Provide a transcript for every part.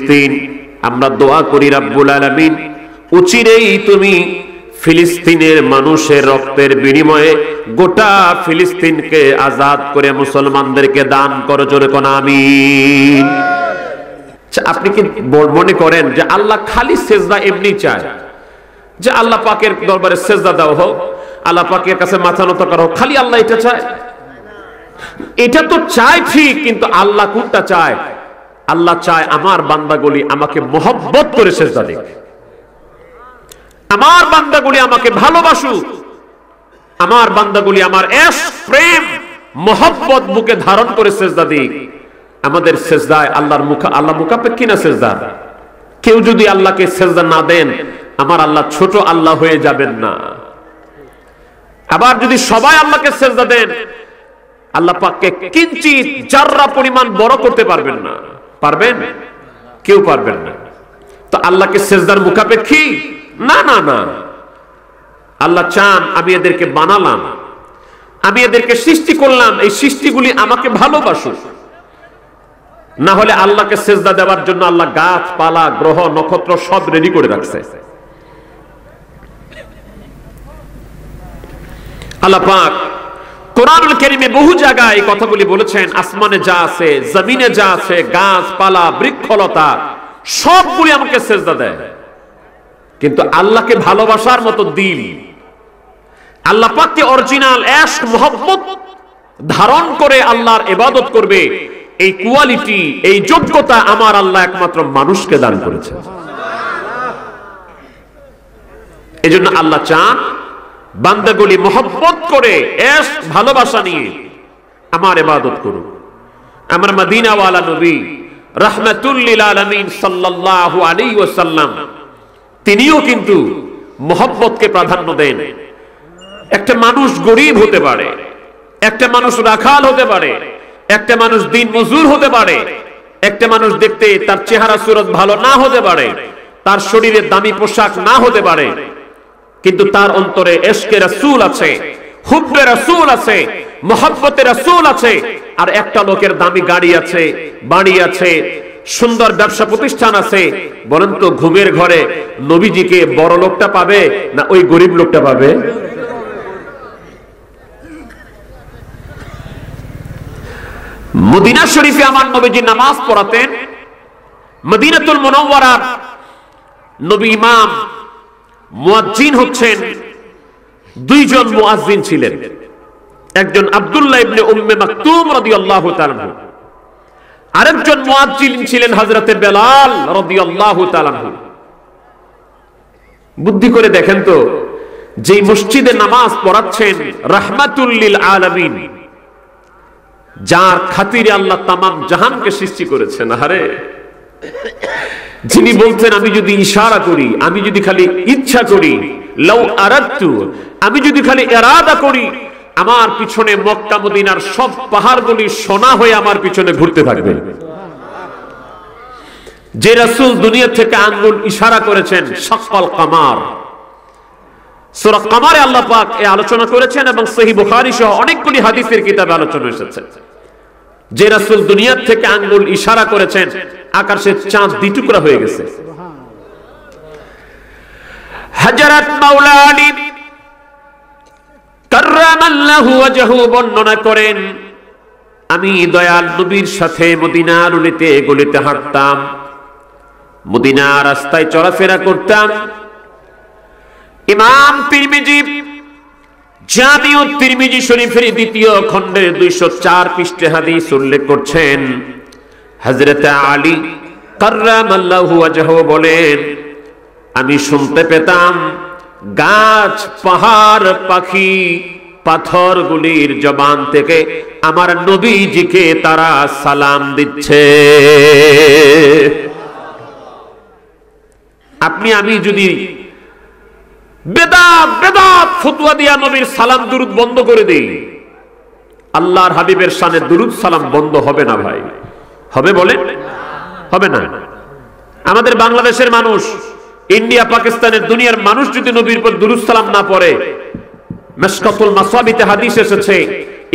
ফিলিস্তিন। আমরা দোয়া করি রব্বুল আলামিন উচিরেই তুমি ফিলিস্তিনের মানুষের রক্তের বিনিময়ে গোটা ফিলিস্তিনকে আজাদ করে মুসলমানদেরকে দান করো, জোরে কোন আমিন। আপনি কি মনে করেন যে আল্লাহ খালি সেজদা এমনি চায়, যে আল্লাহ পাকের দরবারে সেজদা দাও হোক, আল্লাহ পাকের কাছে মাথা নত করা হোক, খালি আল্লাহ এটা চায়? এটা তো চায় ঠিক, কিন্তু আল্লাহ কোনটা চায়? আল্লাহ চায় আমার বান্দাগুলি আমাকে মহব্বত করে সেজদা দিক, আমার বান্দাগুলি আমাকে ভালোবাসুক, আমার বান্দাগুলি আমার ইশক প্রেম মহব্বত বুকে ধারণ করে সেজদা দিক। আমাদের সেজদায় আল্লাহ মুখাপেক্ষী না সেজদা। কেউ যদি আল্লাহকে সেজদা না দেন, আমার আল্লাহ ছোট আল্লাহ হয়ে যাবেন না। আবার যদি সবাই আল্লাহকে সেজদা দেন, আল্লাহ পাককে কিঞ্চিত জাররা পরিমাণ বড় করতে পারবেন না। পারবেন? কেউ পারবেন না। তো আল্লাহকে সেজদার মুখাপেক্ষী না, না, না। আল্লাহ চান আমি এদেরকে বানালাম, আমি এদেরকে সৃষ্টি করলাম, এই সৃষ্টিগুলি আমাকে ভালোবাসুক। না হলে আল্লাহকে সেজদা দেওয়ার জন্য আল্লাহ গাছপালা গ্রহ নক্ষত্র সব রেডি করে রাখছে। আল্লাহ পাক কোরআনুল কারীমে বহু জায়গায় এই কথাগুলি বলেছেন। আসমানে যা আছে, জমিনে যা আছে, গাছপালা বৃক্ষলতা সবগুলি আমাকে সেজদা দেয়, কিন্তু আল্লাহকে ভালোবাসার মতো দিল, আল্লাহ পাককে অরিজিনাল ইশক মহব্বত ধারণ করে আল্লাহর ইবাদত করবে, এই কোয়ালিটি, এই যোগ্যতা আমার আল্লাহ একমাত্র মানুষকে দান করেছে। এজন্য আল্লাহ চান বান্দাগুলি মহব্বত করে ইশক ভালোবাসা নিয়ে আমার ইবাদত করুক। আমার মদিনাওয়ালা নবী রাহমাতুল লিল আলামিন সাল্লাল্লাহু আলাইহি ওয়াসাল্লাম তিনিও কিন্তু মহব্বতকে প্রাধান্য দেন। একটা মানুষ গরিব হতে পারে, একটা মানুষ রাখাল হতে পারে, একটা মানুষ দিন মজুর হতে পারে, একটা মানুষ দেখতে তার চেহারা সুরত ভালো না হতে পারে, তার শরীরে দামি পোশাক না হতে পারে, কিন্তু তার অন্তরে ইশকে রাসূল আছে, হুব্বে রাসূল আছে, মহব্বতে রাসূল আছে। আর একটা লোকের দামি গাড়ি আছে, বাড়ি আছে, সুন্দর ব্যবসা প্রতিষ্ঠান আছে। বলেন তো ঘুমের ঘরে নবীজিকে বড় লোকটা পাবে না ওই গরিব লোকটা পাবে? মদিনা শরীফে আমার নবীজি নামাজ পড়াতেন। মদিনাতুল মুনাওয়ারার নবী ইমাম মুয়াজ্জিন হচ্ছেন, দুইজন মুয়াজ্জিন ছিলেন। একজন আব্দুল্লাহ ইবনে উম্মে মাকতুম রাদিয়াল্লাহু তাআলা আনহু, আরেকজন মুয়াজ্জিন ছিলেন হযরতে বেলাল রাদিয়াল্লাহু তাআলা আনহু। বুদ্ধি করে দেখেন তো, যেই মসজিদে নামাজ পড়াচ্ছেন রাহমাতুল লিল আলামিন, যার খাতিরে আল্লাহ তামাম জাহানকে সৃষ্টি করেছেন, আরে যিনি বলছেন আমি যদি ইশারা করি, আমি যদি খালি ইচ্ছা করি, লাউ আরাদতু, আমি যদি খালি ইরাদা করি, আমার পিছনে মক্কা মদিনার সব পাহাড়গুলি সোনা হয়ে আমার পিছনে ঘুরতে থাকবে। যে রাসূল দুনিয়া থেকে আঙ্গুল ইশারা করেছেন, শাক্কাল কামার, সূরা কামারে আল্লাহ পাক এই আলোচনা করেছেন এবং সহিহ বুখারী সহ অনেকগুলি হাদিসের কিতাবে আলোচনা এসেছে। যে রাসূল দুনিয়া থেকে আঙ্গুল ইশারা করেছেন, আকাশের চাঁদ দ্বিটুকরা হয়ে গেছে। হযরত মাওলা আলী কাররামাল্লাহু ওয়াজহু বর্ণনা করেন, আমি দয়াল নবীর সাথে মদিনার অলিতে গলিতে হাঁটতাম, মদিনার রাস্তায় চলাফেরা করতাম। ইমাম তিরমিজি জামিউ তিরমিজি শরীফের দ্বিতীয় খণ্ডের 204 পৃষ্ঠাে হাদিস উল্লেখ করছেন। হযরত আলী কাররামাল্লাহু ওয়াজহু বলেন, আমি শুনতে পেতাম গাছ পাহাড় পাখি পাথরগুলির জবান থেকে আমার নবীজিকে তারা সালাম দিচ্ছে। আপনি আমি যদি বেদাত ফতোয়া দিয়া নবীর সালাম দুরুদ বন্ধ করে দেই, আল্লাহর হাবিবের শানে দুরুদ সালাম বন্ধ হবে না ভাই? হবে বলেন? হবে না। আমাদের বাংলাদেশের মানুষ, ইন্ডিয়া পাকিস্তানের দুনিয়ার মানুষ যদি নবীর উপর দুরুদ সালাম না পড়ে, মিশকাতুল মাসাবিতে হাদিস এসেছে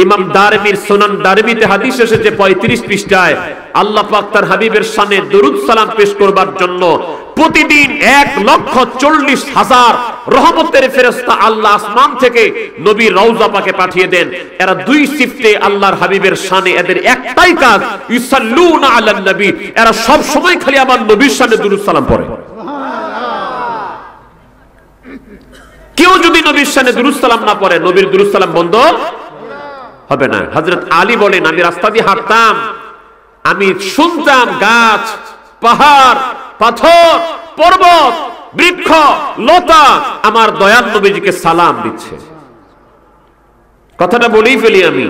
ইমাম দারমির সুনান দারমিতে হাদিস এসেছে 35 পৃষ্ঠায় আল্লাহ পাক তার হাবিবের শানে দরুদ সালাম পেশ করবার জন্য প্রতিদিন 1,40,000 রহমতের ফেরেশতা আল্লাহ আসমান থেকে নবীর রওজা পাকে পাঠিয়ে দেন। এরা দুই শিফটে আল্লাহর হাবিবের শানে, এদের একটাই কাজ ইউসাল্লুনা আলান নবী, এরা সব সময় খালি আমার নবীর শানে দরুদ সালাম পড়ে। কেউ যদি নবীর শানে দরুদ সালাম না পড়ে, নবীর দরুদ সালাম বন্ধ হবে না। হযরত আলী বলেন, আমি রাস্তা দিয়ে হাঁটতাম, আমি শুনতাম গাছ, পাহাড়, পাথর, পর্বত, বৃক্ষ, লতা আমার দয়াল নবীজিকে সালাম দিচ্ছে। কথাটা বলেই ফেলি আমি।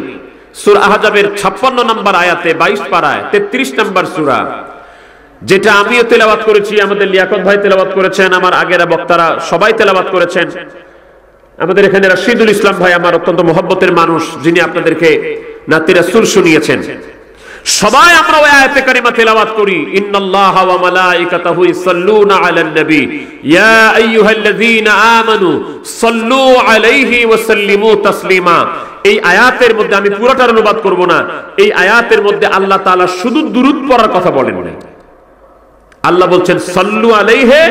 সূরা আহজাবের 56 নম্বর আয়াতে 22 পারায় 33 নম্বর সূরা, যেটা আমিও তেলাওয়াত করেছি, আমাদের লিয়াকত ভাই তেলাওয়াত করেছেন, আমার আগেরা বক্তারা সবাই তেলাওয়াত করেছেন। আমাদের এখানে রাশিদুল ইসলাম ভাই আমার অত্যন্ত মহব্বতের মানুষ, যিনি আপনাদেরকে নাতি রাসূল শুনিয়েছেন। সবাই আমরা ওই আয়াতে কারিমা তেলাওয়াত করি, ইন্নাল্লাহা ওয়া মালাইকাতাহু ইউসাল্লুনা আলান নবী ইয়া আইয়ুহাল্লাযীনা আমানু সাল্লু আলাইহি ওয়া সাল্লিমু তাসলিমা। এই আয়াতের মধ্যে, আমি পুরোটার অনুবাদ করব না, এই আয়াতের মধ্যে আল্লাহ তাআলা শুধু দুরূদ পড়ার কথা বলেন না। আল্লাহ বলছেন সাল্লু আলাইহি,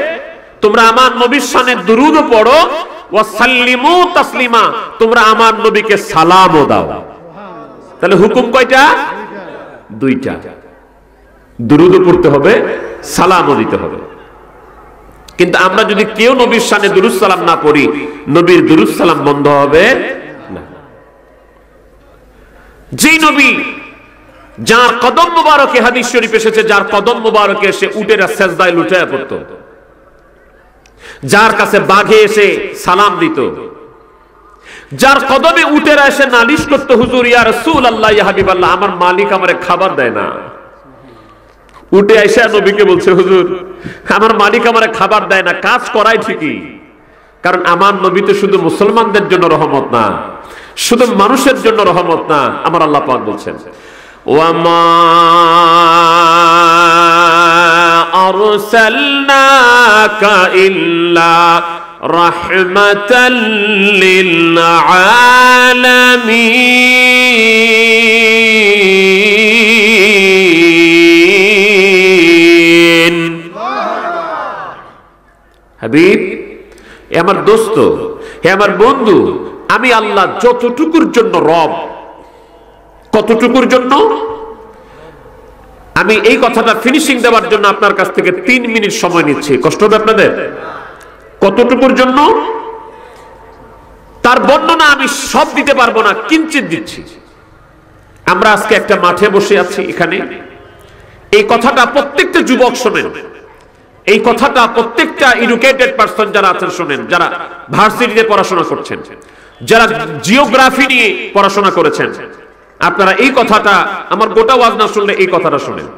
তোমরা আমার নবীর শানে দুরূদ পড়ো, ওয়া সাল্লিমু তাসলিমা, তোমরা আমার নবীকে সালামও দাও। তাহলে হুকুম কয়টা? দুইটা। দুরূদ পড়তে হবে, সালামও দিতে হবে। কিন্তু আমরা যদি কেউ নবীর শানে দুরূদ সালাম না পড়ি, নবীর দুরূদ সালাম বন্ধ হবে না। যে নবী যার কদম মুবারকে, হাদিস শরীফ এসেছে, যার কদম মুবারকে এসে উটেরা সেজদায় লুটায়া পড়তো, যার কাছে বাঘে এসে সালাম দিত, যার কদমে উটেরা এসে নালিশ করতো, হুজুর ইয়া রাসূলুল্লাহ ইয়া হাবিবাল্লাহ, আমার মালিক আমারে খাবার দেয় না। উটে এসে নবীকে বলছে, হুজুর আমার মালিক আমারে খাবার দেয় না। কাজ করাই ঠিকই, কারণ আমার নবী তো শুধু মুসলমানদের জন্য রহমত না, শুধু মানুষের জন্য রহমত না। আমার আল্লাহ পাক বলছেন, ওয়ামা আরসালনাকা ইল্লা রাহমাতাল লিল আলামিন। হাবিব, হে আমার দোস্ত, হে আমার বন্ধু, আমি আল্লাহ যতটুকুর জন্য রব, কতটুকুর জন্য? আমি এই কথাটা ফিনিশিং দেওয়ার জন্য আপনার কাছ থেকে 3 মিনিট সময় নিচ্ছি, কষ্ট হবে আপনাদের? কতটুকুর জন্য তার বর্ণনা আমি সব দিতে পারবো না, কিঞ্চিত দিচ্ছি। আমরা আজকে একটা মাঠে বসে আছি, এখানে এই কথাটা প্রত্যেকটা যুবক শোনেন, এই কথাটা প্রত্যেকটা এডুকেটেড পারসন যারা আছেন শোনেন, যারা ভার্সিটিতে পড়াশোনা করছেন, যারা জিওগ্রাফি নিয়ে পড়াশোনা করেছেন, আপনারা এই কথাটা, আমার গোটা ওয়াজ না শুনলে এই কথাটা শুনেন।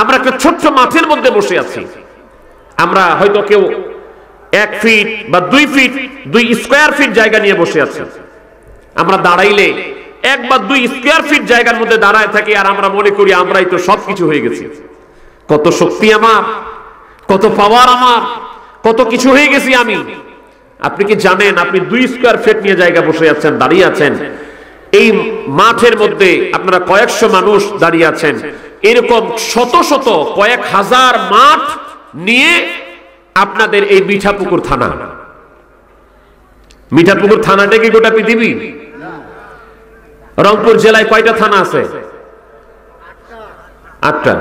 আমরা একটা ছোট্ট মাঠের মধ্যে বসে আছি, আমরা হয়তো কেউ 1 ফিট বা 2 ফিট, 2 স্কয়ার ফিট জায়গা নিয়ে বসে আছি। আমরা দাঁড়াইলে 1 বা 2 স্কয়ার ফিট জায়গার মধ্যে দাঁড়ায় থাকি, আর আমরা মনে করি আমরাই তো সবকিছু হয়ে গেছি। কত শক্তি আমার, কত পাওয়ার আমার, কত কিছু হয়ে গেছি আমি। আপনি কি জানেন, আপনি 2 স্কয়ার ফিট নিয়ে জায়গা বসে আছেন, দাঁড়িয়ে আছেন, এই মাঠের মধ্যে আপনারা কয়েকশো মানুষ দাঁড়িয়ে আছেন, এরকম শত শত, কয়েক হাজার মাঠ নিয়ে আপনাদের এই মিঠাপুকুর থানা। মিঠাপুকুর থানাটা কি গোটা পৃথিবী? রংপুর জেলায় কয়টা থানা আছে? 8টা।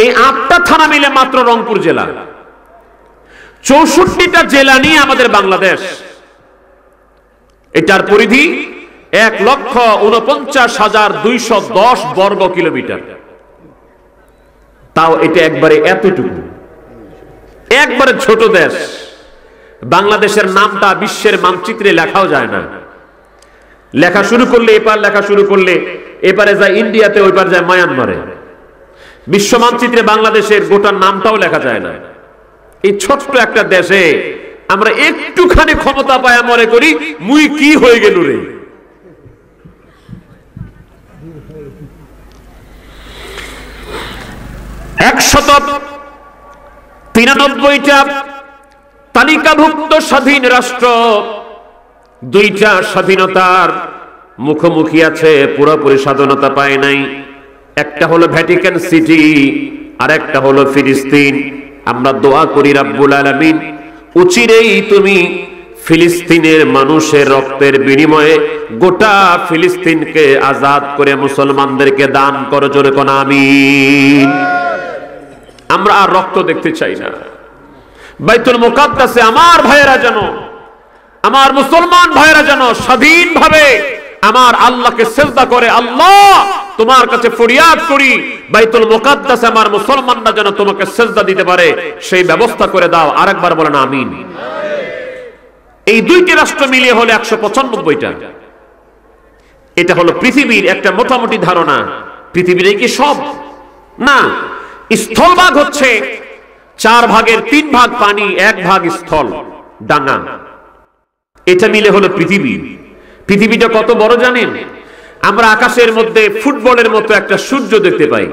এই 8টা থানা মিলে মাত্র রংপুর জেলা। 64টা জেলা নিয়ে আমাদের বাংলাদেশ। এটার পরিধি 1,49,210 বর্গ কিলোমিটার। তাও এটা একবারে এতটুকু, একবারে ছোট দেশ। বাংলাদেশের নামটা বিশ্বের মানচিত্রে লেখাও যায় না। লেখা শুরু করলে এপার, লেখা শুরু করলে এপারে যায় ইন্ডিয়াতে, ওইপার যায় মায়ানমারে। বিশ্ব মানচিত্রে বাংলাদেশের গোটা নামটাও লেখা যায় না। এই ছোট্ট একটা দেশে আমরা একটুখানি ক্ষমতা পায়া মনে করি মুই কি হয়ে গেল রে। একশত 93টা তালিকাভুক্ত স্বাধীন রাষ্ট্র, 2টা স্বাধীনতার মুখোমুখি আছে, পুরোপুরি স্বাধীনতা পায় নাই। একটা হলো ভ্যাটিকান সিটি, আর একটা হলো ফিলিস্তিন। আমরা দোয়া করি রব্বুল আলামিন অচিরেই তুমি ফিলিস্তিনের মানুষের রক্তের বিনিময়ে গোটা ফিলিস্তিনকে আজাদ করে মুসলমানদেরকে দান করো, জোরে কোন আমিন। আমরা আর রক্ত দেখতে চাই না। বাইতুল মুকাদ্দাসে আমার ভাইয়েরা যেন, আমার মুসলমান ভাইয়েরা যেন স্বাধীনভাবে আমার আল্লাহকে সিজদা করে, আল্লাহ তোমার কাছে ফরিয়াদ করি বাইতুল মুকাদ্দাসে আমার মুসলমানরা যেন তোমাকে সিজদা দিতে পারে, সেই ব্যবস্থা করে দাও। আরেকবার বলেন আমিন। এই দুইটি রাষ্ট্র মিলিয়ে হলো 195টা। এটা হলো পৃথিবীর একটা মোটামুটি ধারণা। পৃথিবীর কি সব না, স্থলভাগ হচ্ছে 4 ভাগের 3 ভাগ পানি, 1 ভাগ স্থল ডাঙা। এটা মিলে হলো পৃথিবী। পৃথিবীটা কত বড় জানেন? আমরা আকাশের মধ্যে ফুটবলের মতো একটা সূর্য দেখতে পাই,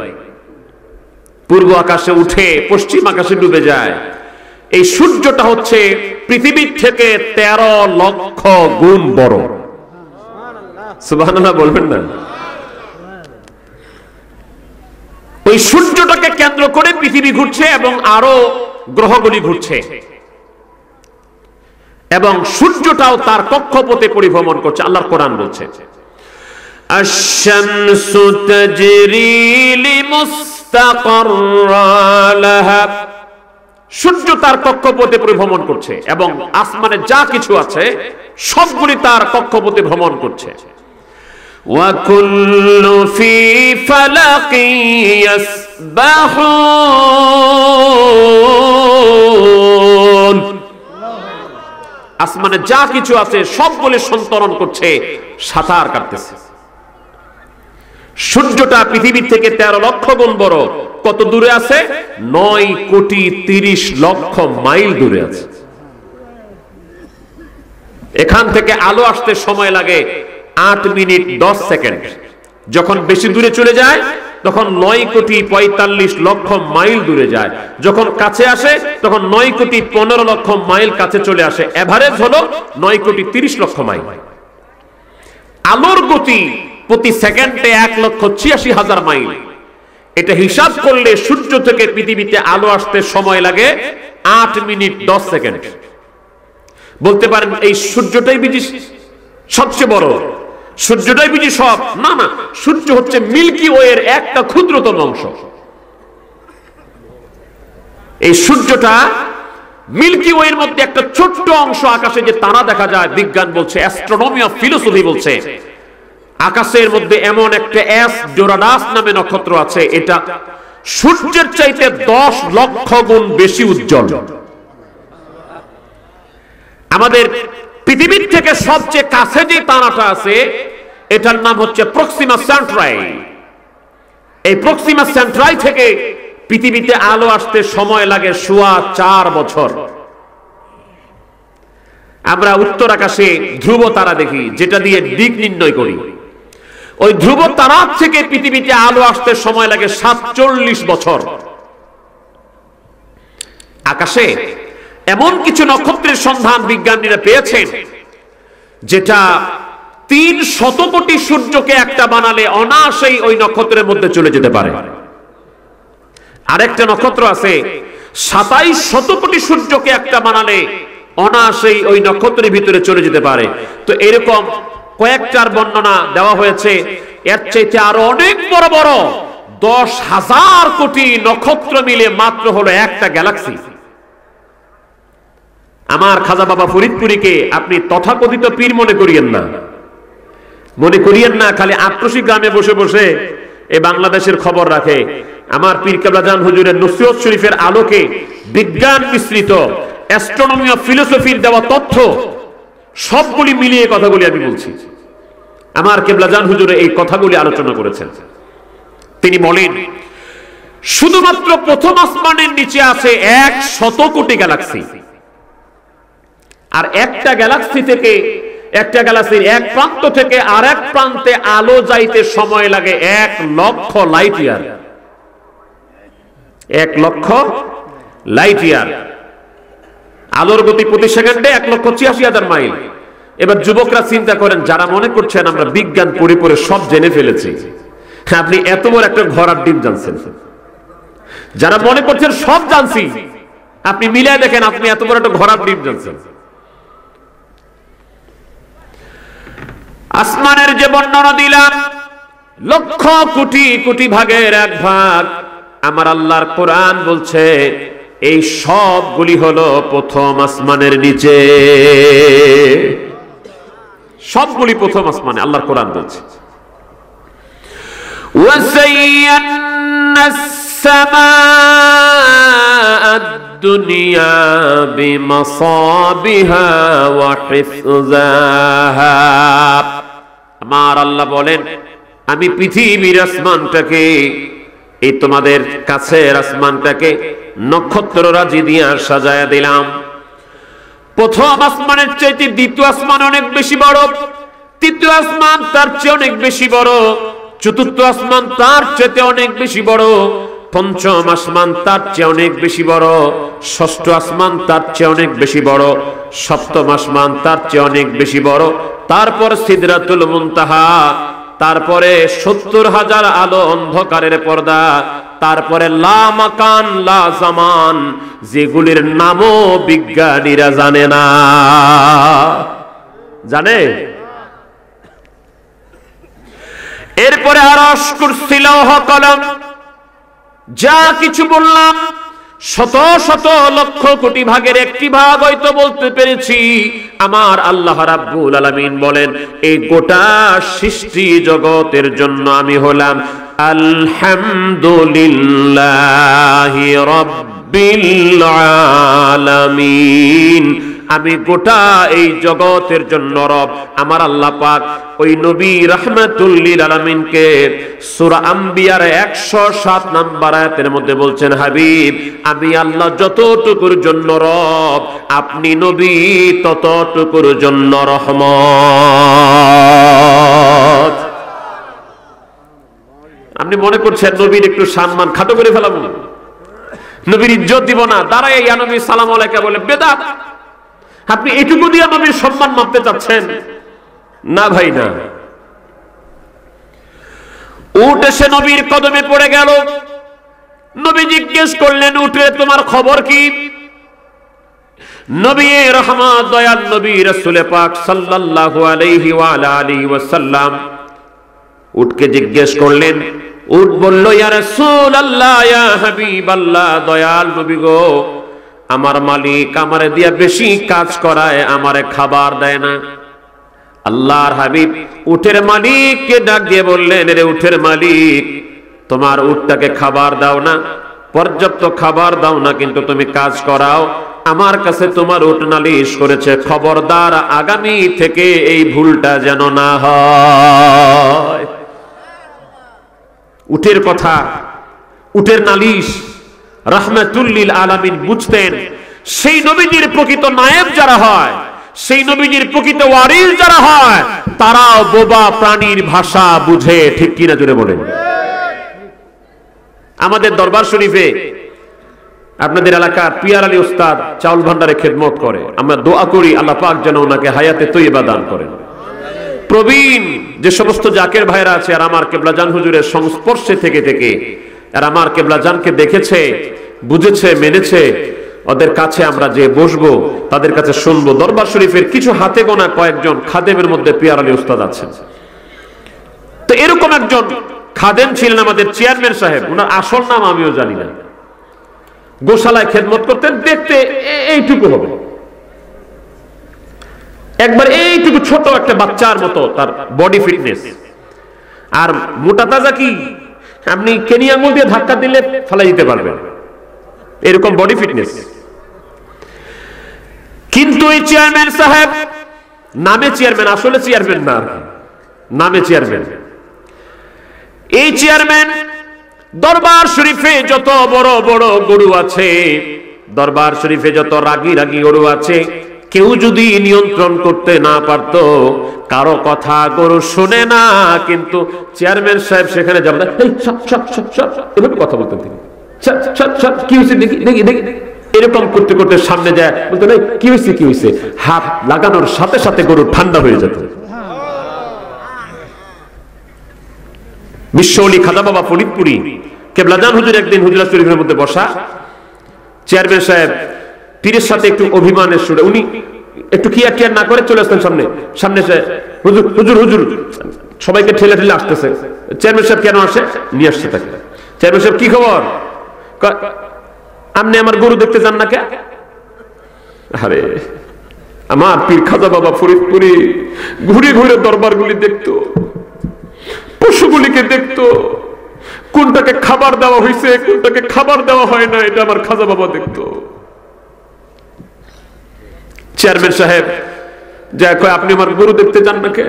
পূর্ব আকাশে উঠে পশ্চিম আকাশে ডুবে যায়। এই সূর্যটা হচ্ছে পৃথিবীর থেকে 13 লক্ষ গুণ বড়। সুবহানাল্লাহ বলবেন না? ওই সূর্যটাকে কেন্দ্র করে পৃথিবী ঘুরছে এবং আরো গ্রহগুলি ঘুরছে, এবং সূর্যটাও তার কক্ষপথে পরিভ্রমণ করছে। আল্লাহর কোরআন বলছে আশ-শামসু তাজরি লিমুস্তাকাররা লাহা। সূর্য তার কক্ষপথে পরিভ্রমণ করছে এবং আসমানে যা কিছু আছে সবগুলি তার কক্ষপথে ভ্রমণ করছে। ওয়া কুল্লু ফি ফালাকি ইয়াসবাহুন। আসমানে যা কিছু আছে সবগুলি সন্তরণ করছে, সাঁতার কাটতেছে। সূর্যটা পৃথিবীর থেকে 13 লক্ষ গুণ বড়। কত দূরে আছে? 9,30,00,000 মাইল দূরে আছে। এখান থেকে আলো আসতে সময় লাগে 8 মিনিট 10 সেকেন্ড। যখন বেশি দূরে চলে যায় তখন 9,45,00,000 মাইল দূরে যায়। যখন কাছে আসে তখন 9,15,00,000 মাইল কাছে চলে আসে। এভারেজ হলো 9,30,00,000 মাইল। আলোর গতি প্রতি সেকেন্ডে 1,86,000 মাইল। এটা হিসাব করলে সূর্য থেকে পৃথিবীতে আলো আসতে সময় লাগে 8 মিনিট 10 সেকেন্ড। বলতে পারেন এই সূর্যটাই বুঝি সবচেয়ে বড়, সূর্যটাই বুঝি সব? না না, সূর্য হচ্ছে মিল্কি ওয়ের একটা ক্ষুদ্রতম অংশ। এই সূর্যটা মিল্কি ওয়ের মধ্যে একটা ছোট্ট অংশ। আকাশে যে তারা দেখা যায়, বিজ্ঞান বলছে, অ্যাস্ট্রোনমি অফ ফিলোসফি বলছে, আকাশের মধ্যে এমন একটা এস ডোরাডাস নামে নক্ষত্র আছে, এটা সূর্যের চাইতে 10 লক্ষ গুণ বেশি উজ্জ্বল। আমাদের পৃথিবীর থেকে সবচেয়ে কাছে যে তারাটা আছে এটার নাম হচ্ছে প্রক্সিমা সেন্ট্রাই। এই প্রক্সিমা সেন্ট্রাই থেকে পৃথিবীতে আলো আসতে সময় লাগে 4.25 বছর। আমরা উত্তর আকাশে ধ্রুব তারা দেখি, যেটা দিয়ে দিক নির্ণয় করি। ওই ধ্রুব তারা থেকে পৃথিবীতে আলো আসতে সময় লাগে 47 বছর। আকাশে এমন কিছু নক্ষত্রের সন্ধান বিজ্ঞানীরা পেয়েছেন যেটা 300 কোটি সূর্যকে একটা বানালে অনায়াসেই ওই নক্ষত্রের মধ্যে চলে যেতে পারে। আরেকটা নক্ষত্র আছে 2700 কোটি সূর্যকে একটা বানালে অনায়াসেই ওই নক্ষত্রের ভিতরে চলে যেতে পারে। তো এরকম কয়েকটার বর্ণনা দেওয়া হয়েছে। এর চাইতে আরো অনেক বড় বড় 10,000 কোটি নক্ষত্র মিলে মাত্র হলো একটা গ্যালাক্সি। আমার খাজা বাবা ফরিদপুরীকে আপনি তথাকথিত পীর মনে করিয়েন না, মনে করিয়েন না। খালি আট্রসি গ্রামে বসে বসে এই বাংলাদেশের খবর রাখে। আমার পীর কেবলা জান হুজুরের নসিহত শরীফের আলোকে বিজ্ঞান মিশ্রিত অ্যাস্ট্রোনমি অফ ফিলোসফির দেওয়া তথ্য সবগুলি মিলিয়ে কথাগুলি আমি বলছি। আমার কেবলা জান হুজুরে এই কথাগুলি আলোচনা করেছেন। তিনি বলেন শুধুমাত্র প্রথম আসমানের নিচে আছে 100 কোটি গ্যালাক্সি। আর একটা গ্যালাক্সি থেকে, একটা গ্যালাক্সির এক প্রান্ত থেকে আরেক প্রান্তে আলো যাইতে সময় লাগে 1 লক্ষ লাইট ইয়ার। 1 লক্ষ লাইট ইয়ার। আলোর গতি প্রতি সেকেন্ডে 1,86,000 মাইল। এবার যুবকরা চিন্তা করেন, যারা মনে করছেন আমরা বিজ্ঞান পড়ে পড়ে সব জেনে ফেলেছি, আপনি এত বড় একটা ঘোড়ার ডিম জানছেন। যারা মনে করছেন সব জানছি, আপনি মিলিয়ে দেখেন আপনি এত বড় একটা ঘোড়ার ডিম জানছেন। আসমানের যে বর্ণনা দিলাম, লক্ষ কোটি কোটি ভাগের এক ভাগ আমার আল্লাহর কোরআন বলছে এই সবগুলি হলো প্রথম আসমানের নিচে। সবগুলি প্রথম আসমানে, আল্লাহর কোরআন বলছে। ওয়াসাইয়ান্নাস সামাআদ দুনিয়া বিমাসাবিহা ওয়া হিফযাহা। আমার আল্লাহ বলেন আমি পৃথিবীর আসমানটাকে, এই তোমাদের কাছের আসমানটাকে নক্ষত্ররাজি দিয়ে সাজায়া দিলাম। প্রথম আসমানের চাইতে দ্বিতীয় আসমান অনেক বেশি বড়, তৃতীয় আসমান তার চেয়ে অনেক বেশি বড়, চতুর্থ আসমান তার চেয়ে অনেক বেশি বড়, পঞ্চম আসমান তার চেয়ে অনেক বেশি বড়, ষষ্ঠ আসমান তার চেয়ে অনেক বেশি বড়, সপ্তম আসমান তার চেয়ে অনেক বেশি বড়, তারপর সিদরাতুল মুনতাহা, তারপরে ৭০,০০০ আলো অন্ধকারের পর্দা, তারপরে লা মাকান লা জামান, যেগুলির নামও বিজ্ঞানীরা জানে না। জানে? এরপরে আরশ, কুরসি, লৌহ কলম, যা কিছু বললাম শত শত লক্ষ কোটি ভাগের একটি ভাগ হয়তো বলতে পেরেছি। আমার আল্লাহ রাব্বুল আলামিন বলেন এই গোটা সৃষ্টি জগতের জন্য আমি হলাম আলহামদুলিল্লাহি রাব্বিল আলামিন। আমি গোটা এই জগতের জন্য রব। আমার আল্লাহ পাক ওই নবী রাহমাতুল লিল আলামিনকে সূরা আম্বিয়ার 107 নম্বর আয়াতের মধ্যে বলছেন, হাবিব আমি আল্লাহ যতটুকুর জন্য রব, আপনি নবী ততটুকুর জন্য রহমত। আপনি মনে করছেন নবীর একটু সম্মান খাটো করে ফেলাবো, নবীর ইজ্জত দিব না, দাঁড়ায় ইয়া নবী সালাম আলাইকা বলে বেদাত। আপনি এটুকু দিয়ে নবীর সম্মান মাপতে চাচ্ছেন? না ভাই না। উট এসে নবীর কদমে পড়ে গেল। নবী জিজ্ঞেস করলেন, উঠে তোমার খবর কি? নবী রহমত দয়াল নবী রাসূল পাক সাল্লাল্লাহু আলাইহি ওয়া আলা আলিহি ওয়াসাল্লাম উটকে জিজ্ঞেস করলেন। উট বলল, ইয়া রাসূলুল্লাহ, ইয়া হাবিবাল্লাহ, দয়াল নবী গো, আমার মালিক আমারে দিয়া বেশি কাজ করায়, আমারে খাবার দেয় না। আল্লাহর হাবিব উটের মালিককে ডাক দিয়ে বললেন, রে উটের মালিক, তোমার উটটাকে খাবার দাও না, পর্যাপ্ত খাবার দাও না, কিন্তু তুমি কাজ করাও। আমার কাছে তোমার উট নালিশ করেছে, খবরদার আগামী থেকে এই ভুলটা যেন না হয়। উটের কথা, উটের নালিশ রাহমাতুল লিল আলামিন বুঝতেন। সেই নবীজির প্রকৃত নায়েব যারা হয়, সেই নবীজির প্রকৃত ওয়ারিস যারা হয়, তারাও বোবা প্রাণীর ভাষা বুঝে। ঠিক কিনা জোরে বলেন? আমাদের দরবার শরীফে আপনাদের এলাকার পিয়ার আলী উস্তাদ চাউল ভান্ডারে খেদমত করে। আমরা দোয়া করি আল্লাহ পাক যেন ওনাকে হায়াতে তৈয়বা দান করেন। প্রবীণ যে সমস্ত জাকের ভাইরা আছে আর আমার কেবলা জান হুজুরের সংস্পর্শে থেকে থেকে আর আমার কেবলা জানকে দেখেছে, বুঝেছে, মেনেছে, ওদের কাছে আমরা যে বসবো, তাদের কাছে শুনবো। দরবার শরীফের কিছু হাতে গোনা কয়েকজন খাদেমের মধ্যে পিয়ার আলী উস্তাদ আছেন। তো এরকম একজন খাদেম ছিলেন আমাদের চেয়ারম্যান সাহেব। ওনার আসল নাম আমিও জানি না। গোশালায় খেদমত করতেন, দেখতে এইটুকু হবে, একবার এইটুকু ছোট একটা বাচ্চার মতো তার বডি ফিটনেস। আর মোটা তাজা কি, আপনি কেনি আঙুল দিয়ে ধাক্কা দিলে ফেলাই দিতে পারবেন, এরকম বডি ফিটনেস। কিন্তু এই চেয়ারম্যান সাহেব নামে চেয়ারম্যান, আসলে চেয়ারম্যান না, নামে চেয়ারম্যান। এই চেয়ারম্যান দরবার শরীফে যত বড় বড় গরু আছে, দরবার শরীফে যত রাগী রাগী গরু আছে, কেউ যদি নিয়ন্ত্রণ করতে না পারত, কারো কথা গরু শুনে না, কিন্তু চেয়ারম্যান সাহেব সেখানে যাবেন, এভাবে কথা বলতেন তিনি। কি হয়েছে দেখি দেখি দেখি, এরকম করতে করতে সামনে যায়, বলতো না কি হয়েছে কি হয়েছে, হাত লাগানোর সাথে সাথে গরু ঠান্ডা হয়ে যেত। বিশ্বলি খাজা বাবা ফরিদপুরি কেবলাজান হুজুর একদিন হুজুরা শরীফের মধ্যে বসা, চেয়ারম্যান সাহেব পীরের সাথে একটু অভিমানের সুরে, উনি একটু কি আর না করে চলে আসতেন সামনে সামনে এসে হুজুর হুজুর হুজুর সবাইকে ঠেলে ঠেলে আসতেছে। চেয়ারম্যান সাহেব কেন আসে, নিয়ে আসছে তাকে। চেয়ারম্যান সাহেব কি খবর, আপনি আমার গরু দেখতে যান না কে? আরে আমার পীর খাজা বাবা ফরিদপুরি ঘুরে ঘুরে দরবারগুলি দেখতো, পশুগুলিকে দেখতো, কোনটাকে খাবার দেওয়া হয়েছে কোনটাকে খাবার দেওয়া হয় না, এটা আমার খাজা বাবা দেখতো। চেয়ারম্যান সাহেব যা কয় আপনি আমার গরু দেখতে যান না কে?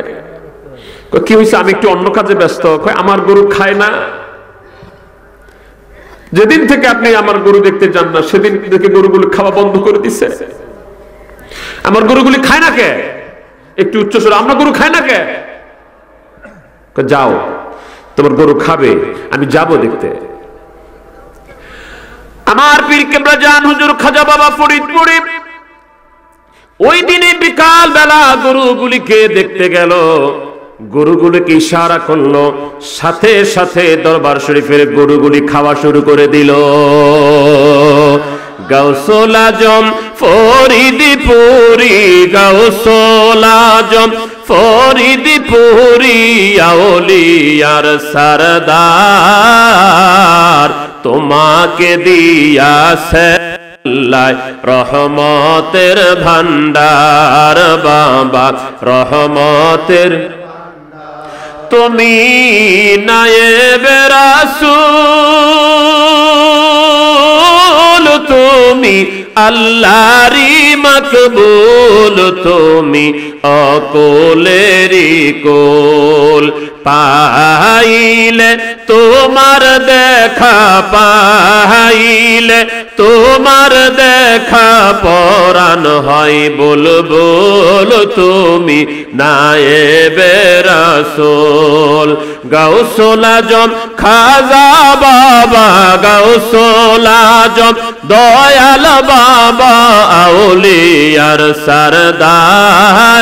কি হয়েছে, আমি একটু অন্য কাজে ব্যস্ত। কয় আমার গরু খায় না। যেদিন থেকে আপনি আমার গরু দেখতে যান না সেদিন থেকে গরুগুলো খাওয়া বন্ধ করে দিছে। আমার গরুগুলি খায় না কে? একটু উচ্চস্বরে, আমার গরু খায় না কে? যাও তোমার গরু খাবে, আমি যাব দেখতে। আমার পীর কেবলাজান হুজুর খাজা বাবা ফরিদপুরি ওই দিনে বিকাল বেলা গরুগুলিকে দেখতে গেল, গরুগুলিকে ইশারা করলো, সাথে সাথে দরবার শরীফের গরুগুলি খাওয়া শুরু করে দিল। গাউসুল আজম ফরিদপুরি, গাউসুল আজম ফরিদপুরি, আউলিয়ার সরদার, তোমাকে দিয়াছে রহমতের ভান্ডার, বাবা রহমতের তুমি নায়েবে রাসূল, তুমি আল্লাহরি মকবুল, তুমি অকুলেরি কুল, পাইলে তোমার দেখা, পাইলে তোমার দেখা পরাণ হয় বুলবুল, তুমি নায়েবে রাসূল। গাউসুল আজম খাজা বাবা, গাউসুল আজম দয়াল বাবা, আউলিয়ার সরদার,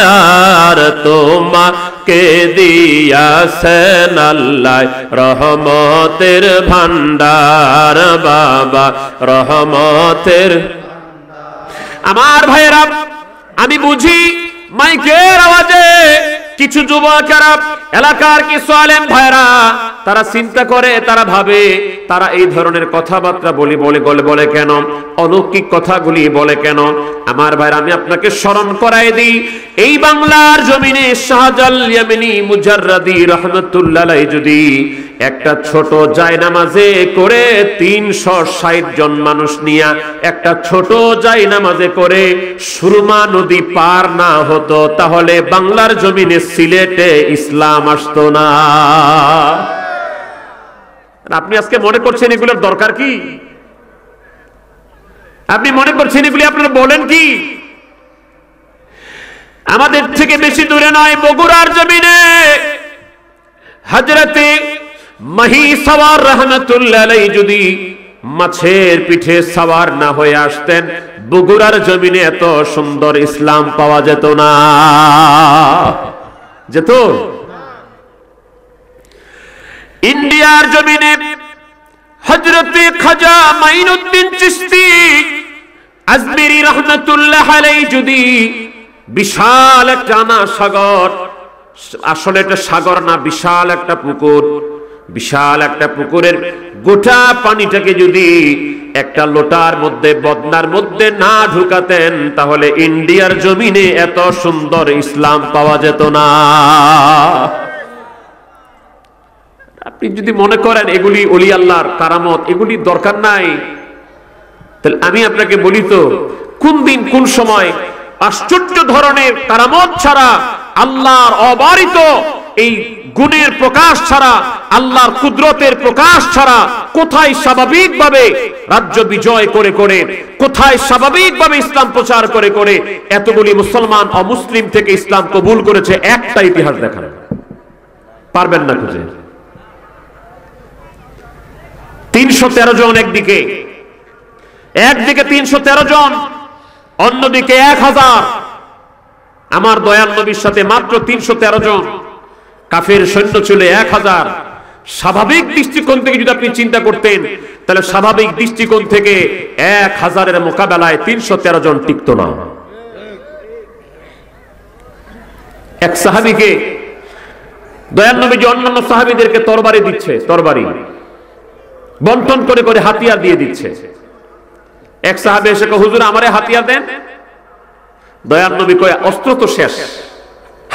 তোমাকে দিয়াছেন আল্লাহ রহমতের ভান্ডার, বাবা রহমতের। আমার ভাইয়েরা, আমি বুঝি মাইকের আওয়াজে কিছু যুবকেরা, এলাকার কিছু আলেম ভাইরা, তারা চিন্তা করে, তারা ভাবে, তারা এই ধরনের কথাবার্তা বলে কেন, অলৌকিক কথাগুলি বলে কেন? আমার ভাইরা, আমি আপনাকে স্মরণ করাই দিই, এই বাংলার জমিনে শাহজাল ইয়ামানি মুজাররাদি রাহমাতুল্লাহ আলাইহি যদি একটা ছোট জায়নামাজে করে 360 জন মানুষ নিয়ে একটা ছোট জায়নামাজে করে সুরমা নদী পার না হতো, তাহলে বাংলার জমিনে সিলেটে ইসলাম আসতো না। আপনি আজকে মনে করছেন এগুলোর দরকার কি? আপনি মনে করছেন এগুলি আপনারা বলেন কি? আমাদের থেকে বেশি দূরে নয়, বগুড়ার জমিনে হযরতে মাহি সাওয়ার রাহমাতুল্লাহ আলাইহি যদি মাছের পিঠে সাওয়ার না হয়ে আসতেন, বগুড়ার জমিনে এত সুন্দর ইসলাম পাওয়া যেত না। যেত? ইন্ডিয়ার জমিনে হযরতে খাজা মাইনুদ্দিন চিশতি আজমিরি রাহমাতুল্লাহ আলাইহি যদি বিশাল একটা আনা সাগর, আসলে এটা সাগর না, বিশাল একটা পুকুর, বিশাল একটা পুকুরের গোটা পানিটাকে যদি একটা লোটার মধ্যে, বদনার মধ্যে না ঢুকাতেন, তাহলে ইন্ডিয়ার জমিনে এত সুন্দর ইসলাম পাওয়া যেত না। আপনি যদি মনে করেন এগুলি ওলি আল্লাহর কারামত, এগুলি দরকার নাই, তাহলে আমি আপনাকে বলি তো, কোন দিন কোন সময় আশ্চর্য ধরনের কারামত ছাড়া, আল্লাহর অবারিত এই গুণের প্রকাশ ছাড়া, আল্লাহর কুদরতের প্রকাশ ছাড়া কোথায় স্বাভাবিকভাবে রাজ্য বিজয় করে করে, কোথায় স্বাভাবিকভাবে ইসলাম প্রচার করে করে এতগুলি মুসলমান অমুসলিম থেকে ইসলাম কবুল করেছে, একটা ইতিহাস দেখান পারবেন না খুঁজে। 313 জন একদিকে, একদিকে 313 জন, অন্যদিকে 1000। আমার দয়াল নবীর সাথে মাত্র 313 জন, কাফের সৈন্য ছিল 1000। স্বাভাবিক দৃষ্টিকোণ থেকে যদি আপনি চিন্তা করতেন, তাহলে স্বাভাবিক দৃষ্টিকোণ থেকে 1000-এর মোকাবেলায় 313 জন টিকতো না। এক সাহাবীকে দয়াল নবী যে অন্যান্য সাহাবীদেরকে তরবারি দিচ্ছে, তরবারি বন্টন করে করে হাতিয়ার দিয়ে দিচ্ছে। এক সাহাবী এসে কয়, হুজুর আমারে হাতিয়ার দেন। দয়াল নবী কয়, অস্ত্র তো শেষ,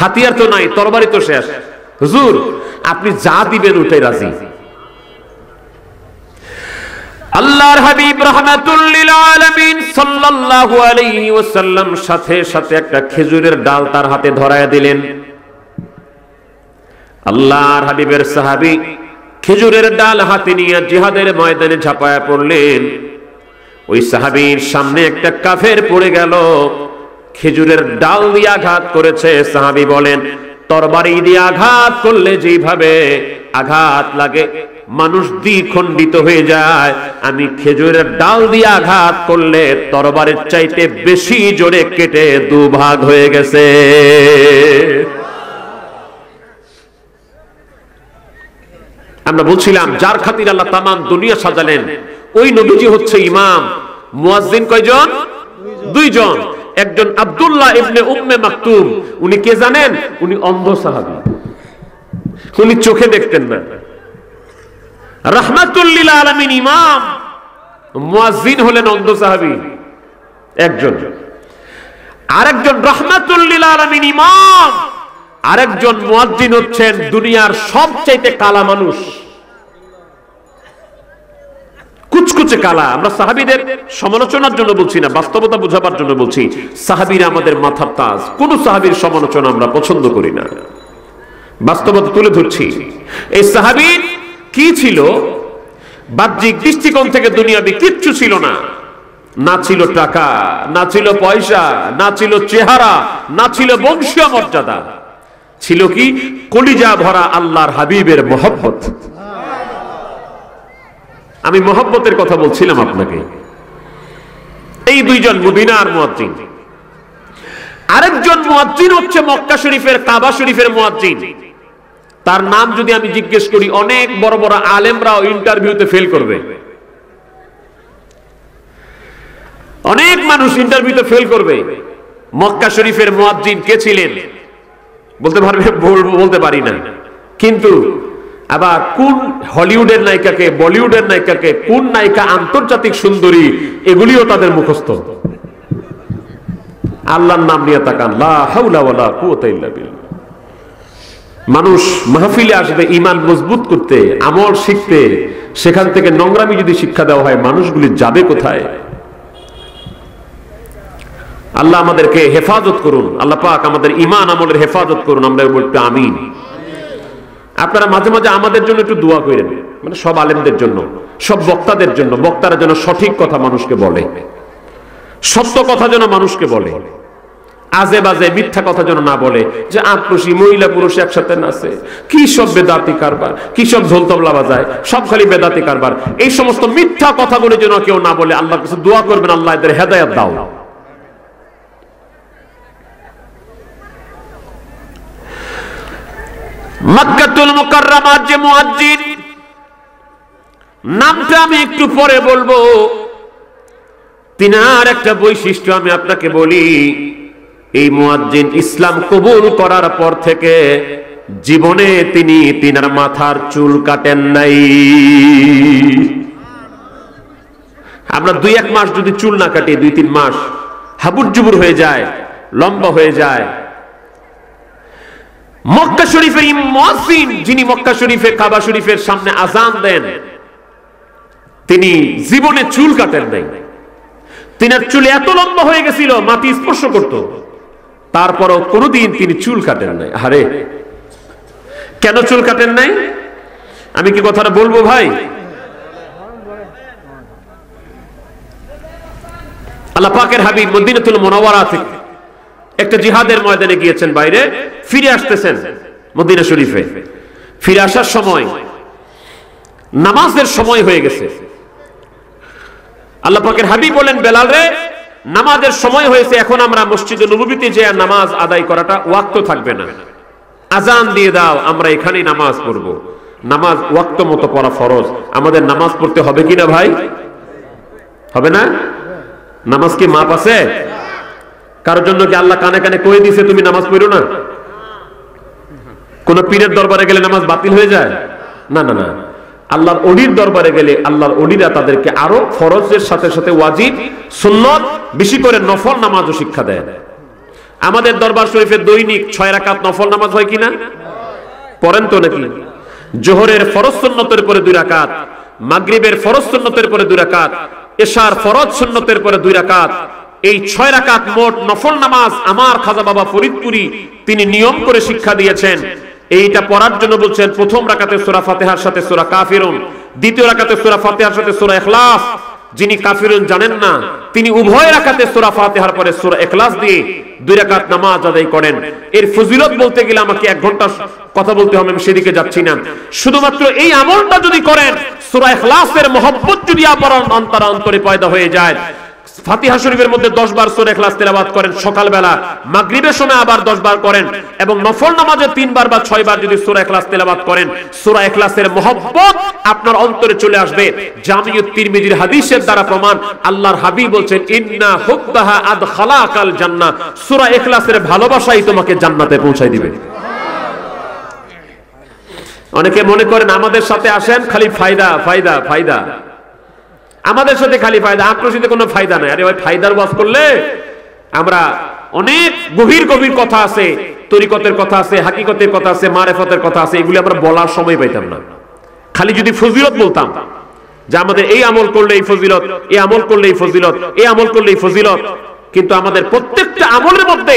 হাতিয়ার তো নাই, তরবারি তো শেষ, হুজুর আপনি যা দিবেন ওটাই রাজি। আল্লাহর হাবিব রাহমাতুল লিল আলামিন সাল্লাল্লাহু আলাইহি ওয়াসাল্লাম সাথে সাথে একটা খেজুরের ডাল তার হাতে ধরায়া দিলেন। আল্লাহর হাবিবের সাহাবী খেজুরের ডাল হাতে নিয়ে জিহাদের ময়দানে ঝাঁপায়া পড়লেন। ওই সাহাবীর সামনে একটা কাফের পড়ে গেল, খেজুরের ডাল দিয়ে আঘাত করেছে। সাহাবী বলেন, তরবারি দিয়ে আঘাত করলে যেভাবে আঘাত লাগে মানুষ দ্বিখণ্ডিত হয়ে যায়, আমি খেজুরের ডাল দিয়ে আঘাত করলে তরবারির চাইতে বেশি জোরে কেটে দুভাগ হয়ে গেছে। আমরা বলছিলাম যার খাতির আল্লাহ তামাম দুনিয়া সাজালেন, ওই নবীজি হচ্ছে ইমাম। মুয়াজ্জিন কয়জন? 2 জন। একজন আব্দুল্লাহ ইবনে উম্মে মাকতুম, উনি কে জানেন? উনি অন্ধ সাহাবী, উনি চোখে দেখতেন না। রাহমাতুল লিল আলামিন ইমাম, মুয়াজ্জিন হলেন অন্ধ সাহাবী একজন। আরেকজন রাহমাতুল লিল আলামিন ইমাম, আরেকজন মুয়াজ্জিন হচ্ছেন দুনিয়ার সবচাইতে কালা মানুষ, কুচকুচে কালা। আমরা সাহাবীদের সমালোচনার জন্য বলছি না, বাস্তবতা বোঝাবার জন্য বলছি। সাহাবীরা আমাদের মাথার তাজ, কোন সাহাবীর সমালোচনা আমরা পছন্দ করি না, বাস্তবতা তুলে ধরছি। এই সাহাবী কি ছিল? বাহ্যিক দৃষ্টিকোণ থেকে দুনিয়াবি কিচ্ছু ছিল না। না ছিল টাকা, না ছিল পয়সা, না ছিল চেহারা, না ছিল বংশীয় মর্যাদা। ছিল কি? কলিজা ভরা আল্লাহর হাবিবের মহব্বত। আমি মহব্বতের কথা বলছিলাম আপনাকে। এই 2 জন মদিনার মুয়াজ্জিন। আরেকজন মুয়াজ্জিন হচ্ছে মক্কা শরীফের, কাবা শরীফের মুয়াজ্জিন। তার নাম যদি আমি জিজ্ঞেস করি, অনেক বড় বড় আলেমরাও ইন্টারভিউতে ফেল করবে। অনেক মানুষ ইন্টারভিউতে ফেল করবে। মক্কা শরীফের মুয়াজ্জিন কে ছিলেন বলতে পারবে? বলতে পারি না। কিন্তু আবার কোন হলিউডের নায়িকাকে, বলিউডের নায়িকাকে, কোন নায়িকা আন্তর্জাতিক সুন্দরী, এগুলিও তাদের মুখস্থ। আল্লাহর নাম নিয়ে তাকান, লা হাওলা ওয়ালা কুওয়াতা ইল্লা বিল্লাহ। মানুষ মাহফিলে আসবে ঈমান মজবুত করতে, আমল শিখতে, সেখান থেকে নোংরামি যদি শিক্ষা দেওয়া হয়, মানুষগুলি যাবে কোথায়? আল্লাহ আমাদেরকে হেফাজত করুন। আল্লাহ পাক আমাদের ঈমান আমলের হেফাজত করুন। আমরা বলতে আমিন। আপনারা মাঝে মাঝে আমাদের জন্য একটু দোয়া করেন, মানে সব আলেমদের জন্য, সব বক্তাদের জন্য। বক্তারা যেন সঠিক কথা মানুষকে বলে, সত্য কথা যেন মানুষকে বলে, আজে বাজে মিথ্যা কথা যেন না বলে, যে আক্রোশী মহিলা পুরুষ একসাথে নাচে, কি সব বেদাতি কারবার, কি সব ঢোল তবলা বাজায়, সব খালি বেদাতি কারবার। এই সমস্ত মিথ্যা কথাগুলো যেন কেউ না বলে। আল্লাহর কাছে দোয়া করবেন, আল্লাহ এদের হেদায়েত দাও। মক্কাতুল মুকাররমার যে মুয়াজ্জিন, নামটা আমি একটু পরে বলবো। তিনার একটা বৈশিষ্ট্য আমি আপনাকে বলি। এই মুয়াজ্জিন ইসলাম কবুল করার পর থেকে জীবনে তিনি তিনার মাথার চুল কাটেন নাই। আমরা 2-1 মাস যদি চুল না কাটি, 2-3 মাস হাবুর জুবুর হয়ে যায়, লম্বা হয়ে যায়। মক্কা শরীফের মুয়াজ্জিন, যিনি মক্কা শরীফে কাবা শরীফের সামনে আযান দেন, তিনি জীবনে চুল কাটেন নাই। তিনার চুল এত লম্বা হয়ে গেছিল মাটি স্পর্শ করত, তারপরও কোনোদিন তিনি চুল কাটেন নাই। আরে কেন চুল কাটেন নাই? আমি কি কথাটা বলবো ভাই? আল্লাহ পাকের হাবিব মদিনাতুল মুনাওয়ারা থেকে একটা জিহাদের ময়দানে গিয়েছেন, বাইরে ফিরে আসতেছেন মদিনা শরীফে। ফিরে আসার সময় নামাজের সময় হয়ে গেছে। আল্লাহ পাকের হাবিব বলেন, বেলাল রে, নামাজের সময় হয়েছে, এখন আমরা মসজিদে নববীতে যে নামাজ আদায় করাটা ওয়াক্ত থাকবে না, আজান দিয়ে দাও, আমরা এখানেই নামাজ পড়ব। নামাজ ওয়াক্ত মতো পড়া ফরজ। আমাদের নামাজ পড়তে হবে কিনা ভাই? হবে না? নামাজ কি মাপ আছে? কারোর জন্য কি আল্লাহ কানে কানে কয়ে দিয়েছে তুমি নামাজ পড়ো না? কোন পীরের দরবারে গেলে নামাজ বাতিল হয়ে যায়? না না না, আল্লাহর ওলির দরবারে গেলে আল্লাহর ওলিরা তাদেরকে আরো ফরজের সাথে সাথে ওয়াজিব, সুন্নত, বেশি করে নফল নামাজও শিক্ষা দেয়। আমাদের দরবার শরীফে দৈনিক 6 রাকাত নফল নামাজ হয় কিনা? পড়েন তো নাকি? জোহরের ফরজ সুন্নতের পরে 2 রাকাত, মাগরিবের ফরজ সুন্নতের পরে 2 রাকাত, এশার ফরজ সুন্নতের পরে 2 রাকাত, এই 6 রাকাত মোট নফল নামাজ আমার খাজা বাবা ফরিদপুরি তিনি নিয়ম করে শিক্ষা দিয়েছেন। এইটা পড়ার জন্য বলছেন, প্রথম রাকাতে সূরা ফাতিহার সাথে সূরা কাফিরুন, দ্বিতীয় রাকাতে সূরা ফাতিহার সাথে সূরা ইখলাস। যিনি কাফিরুন জানেন না, তিনি উভয় রাকাতে সূরা ফাতিহার পরে সূরা ইখলাস দিয়ে 2 রাকাত নামাজ আদায় করেন। এর ফজিলত বলতে গেলে আমাকে 1 ঘন্টা কথা বলতে হবে, আমি সেদিকে যাচ্ছি না। শুধুমাত্র এই আমলটা যদি করেন, সূরা ইখলাসের মহব্বত যদি আপনার অন্তরে পয়দা হয়ে যায়, ফাতিহা শরীফের মধ্যে 10 বার সূরা ইখলাস তেলাওয়াত করেন সকালবেলা, মাগরিবের সময় আবার 10 বার করেন, এবং নফল নামাজে 3 বার বা 6 বার যদি সূরা ইখলাস তেলাওয়াত করেন, সূরা ইখলাসের মহব্বত আপনার অন্তরে চলে আসবে। জামিউত তিরমিজির হাদিসের দ্বারা প্রমাণ, আল্লাহর হাবিব বলেন, ইন্না হুব্বাহা আদখালাকাল জান্নাহ, সূরা ইখলাসের ভালোবাসাই তোমাকে জান্নাতে পৌঁছায় দিবে। অনেকে মনে করেন আমাদের সাথে আসেন খালি ফায়দা ফায়দা ফায়দা, আমাদের সাথে খালি ফায়দা, আপনার সাথে কোনো ফায়দা নাই। আরে ভাই, ফায়দার ওয়াজ করলে আমরা অনেক গভীর গভীর কথা আছে, তরিকতের কথা আছে, হাকিকতের কথা আছে, মারেফতের কথা আছে, এগুলি আমরা বলার সময় পাইতাম না। খালি যদি ফজিলত বলতাম যে আমাদের এই আমল করলে এই ফজিলত, এই আমল করলে এই ফজিলত, এই আমল করলে এই ফজিলত, কিন্তু আমাদের প্রত্যেকটা আমলের মধ্যে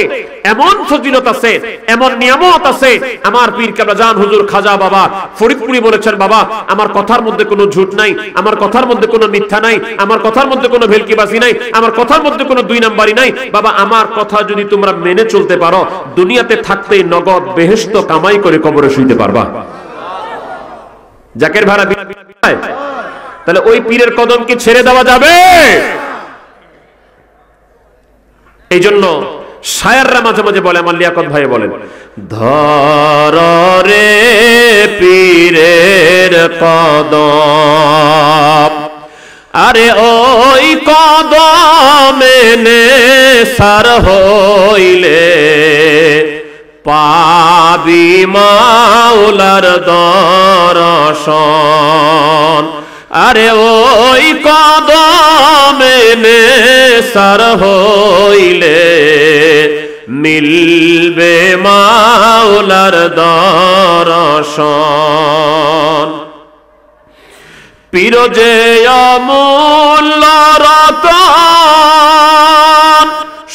এমন ফজিলত আছে, এমন নিয়ামত আছে। আমার পীর কেবলা জান হুজুর খাজা বাবা ফরিদপুরি বলেছেন, বাবা আমার কথার মধ্যে কোনো ঝুট নাই, আমার কথার মধ্যে কোনো মিথ্যা নাই, আমার কথার মধ্যে কোনো ভেলকিবাজি নাই, আমার কথার মধ্যে কোনো 2 নাম্বারি নাই। বাবা আমার কথা যদি তোমরা মেনে চলতে পারো, দুনিয়াতে থাকতেই নগদ বেহেশত কামাই করে কবরে শুইতে পারবা। জাকের ভাড়া তাহলে ওই পীরের কদম কি ছেড়ে দেওয়া যাবে? এই জন্য শায়াররা মাঝে মাঝে বলে, আমার লিয়াকত ভাই বলেন, ধর রে পীরের কদম, আরে ওই কদমে নেসার হইলে পাবি মাওলার দর্শন। আরে ওই কদমে নেসার হইলে মিলবে মাওলার দর্শন। পীর যে অমূল্য রতন,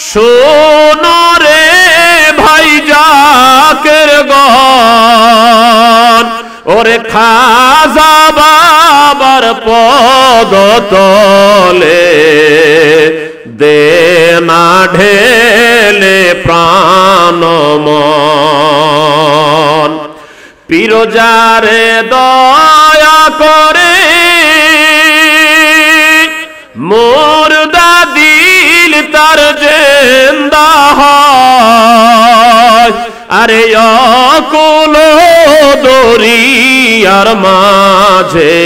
শোনো রে ভাই জাকের গণ, ওরে খাজা বাবার পদ তলে দে না ঢেলে প্রাণ মন। পীর যারে দয়া করে মুর্দা দিল তার জিন্দা হয়। আরে অকুল দরিয়ার মাঝে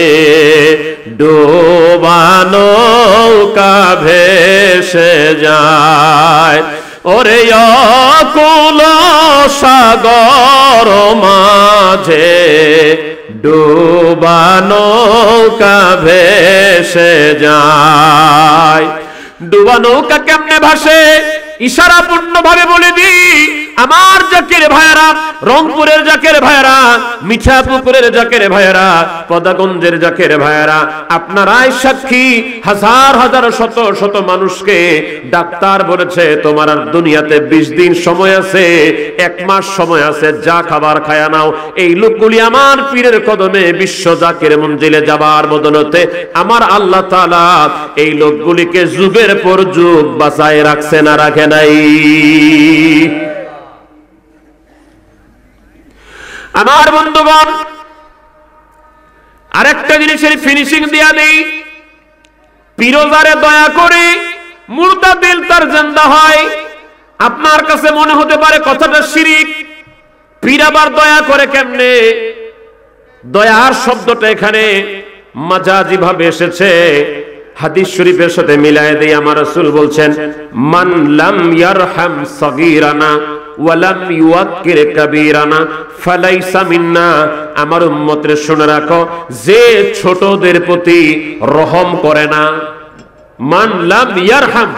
ডোবানো নৌকা ভেসে যায়। ওরে অকুল সাগর মাঝে ডোবানো নৌকা ভেসে যায়। ডুবা নৌকা কেমনে ভাসে ইশারা পূর্ণ ভাবে বলে দি। আমার জাকের ভাইরা, রংপুরের জাকের ভাইরা, মিঠাপুকুরের জাকের ভাইরা, পদাগঞ্জের জাকের ভাইরা, আপনারাই সাক্ষী। হাজার হাজার শত শত মানুষকে ডাক্তার বলেছে তোমার আর দুনিয়াতে 20 দিন সময় আছে, 1 মাস সময় আছে, যা খাবার খায়া নাও। এই লোকগুলি আমার পীরের কদমে বিশ্ব জাকের মঞ্জিলে যাবার বদলতে আমার আল্লাহ তাআলা এই লোকগুলিকে যুগের পর যুগ বাঁচায় রাখছে না রাখে নাই? আমার বন্ধুগণ, আরেকটা জিনিসের ফিনিশিং দিয়া দেই। পিরোজারে দয়া করে মুর্দা দিল তার জিন্দা হয়। আপনার কাছে মনে হতে পারে কথাটা শিরিক, পীর আবার দয়া করে কেমনে? দয়ার শব্দটা এখানে মাজাজি ভাবে এসেছে, হাদিস শরীফের সাথে মিলায়ে দেই। আমার রাসূল বলছেন, মান লাম ইয়ারহাম সাগীরানা ওয়া লাম ইউয়াক্কির কাবীরানা ফালাইসা মিন্না। আমার উম্মতরে শুনে রাখো, যে ছোটদের প্রতি রহম করে না, মান লাম ইয়ারহাম,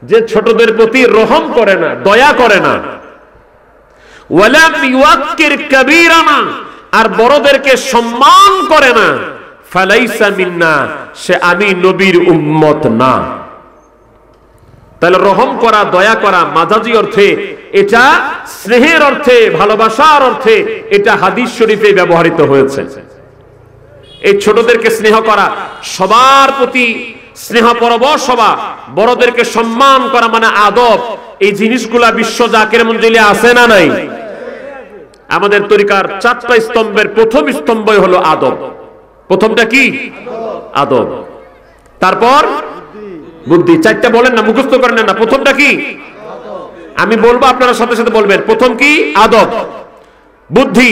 যে ছোটদের প্রতি রহম করে না, দয়া করে না, ওয়া লাম ইউয়াক্কির কাবীরানা, আর বড়দেরকে সম্মান করে না, ফালাইসা মিন্না, সে আমি নবীর উম্মত না। তাহলে রহম করা, দয়া করা মাজাজি অর্থে, এটা স্নেহের অর্থে, ভালোবাসার অর্থে, এটা হাদিস শরীফে ব্যবহৃত হয়েছে। এই ছোটদেরকে স্নেহ করা, সবার প্রতি স্নেহ পরবশ হওয়া, বড়দেরকে সম্মান করা মানে আদব, এই জিনিসগুলা বিশ্ব জাকের মঞ্জিলে আছে না নাই? আমাদের তরিকার 4টা স্তম্ভের প্রথম স্তম্ভই হলো আদব। প্রথমটা কি? আদব। তারপর বুদ্ধি। 4টা বলেন না, মুখস্থ করেন না। প্রথমটা কি? আমি বলবো, আপনারা সাথে সাথে বলবেন। প্রথম কি? আদব, বুদ্ধি,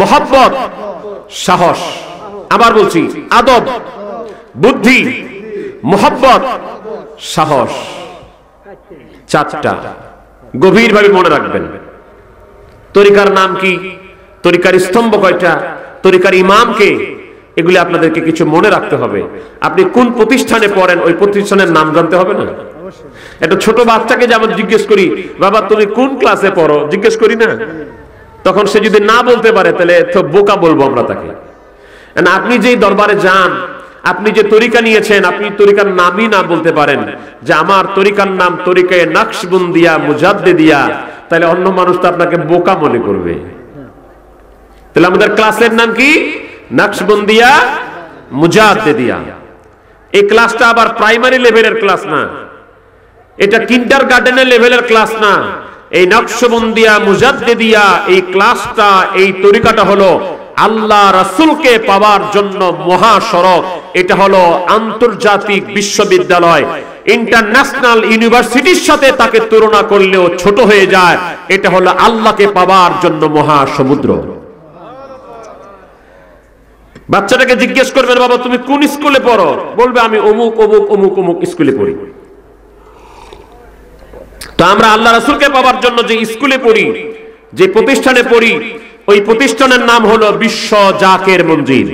মহব্বত, সাহস। আবার বলছি, আদব, বুদ্ধি, মহব্বত, সাহস। 4টা গভীরভাবে মনে রাখবেন। তরিকার নাম কি? তরিকার স্তম্ভ কয়টা? তরিকার ইমাম কে? এগুলি আপনাদেরকে কিছু মনে রাখতে হবে। আপনি কোন প্রতিষ্ঠানে পড়েন, ওই প্রতিষ্ঠানের নাম জানতে হবে না? একটা ছোট বাচ্চাকে যেমন জিজ্ঞেস করি, বাবা তুমি কোন ক্লাসে পড়ো, জিজ্ঞেস করি না? তখন সে যদি না বলতে পারে, তাহলে তো বোকা বলবো আমরা তাকে। আপনি যেই দরবারে যান, আপনি যে তরিকা নিয়েছেন, আপনি তরিকার নামই না বলতে পারেন যে আমার তরিকার নাম তরিকায়ে নকশবন্দিয়া মুজাদ্দিদিয়া, তাহলে অন্য মানুষ তো আপনাকে বোকা মনে করবে। তাহলে আমাদের ক্লাসের নাম কি? নকশবন্দিয়া মুজাদ্দিদিয়া। এই ক্লাসটা আবার প্রাইমারি লেভেলের ক্লাস না, এটা কিন্ডারগার্টেনের লেভেলের ক্লাস না। এই নকশবন্দিয়া মুজাদ্দিদিয়া, এই ক্লাসটা, এই তরিকাটা হলো আল্লাহ রাসূলকে পাওয়ার জন্য মহাসড়ক। এটা হলো আন্তর্জাতিক বিশ্ববিদ্যালয়, ইন্টারন্যাশনাল ইউনিভার্সিটির সাথে তাকে তুলনা করলেও ছোট হয়ে যায়। এটা হলো আল্লাহকে পাওয়ার জন্য মহাসমুদ্র। বাচ্চাটাকে জিজ্ঞেস করবেন, বাবা তুমি কোন স্কুলে পড়ো? বলবে আমি অমুক অমুক অমুক অমুক স্কুলে পড়ি। তো আমরা আল্লাহ রাসূলকে পাওয়ার জন্য যে স্কুলে পড়ি, যে প্রতিষ্ঠানে পড়ি, ওই প্রতিষ্ঠানের নাম হলো বিশ্ব জাকের মঞ্জিল।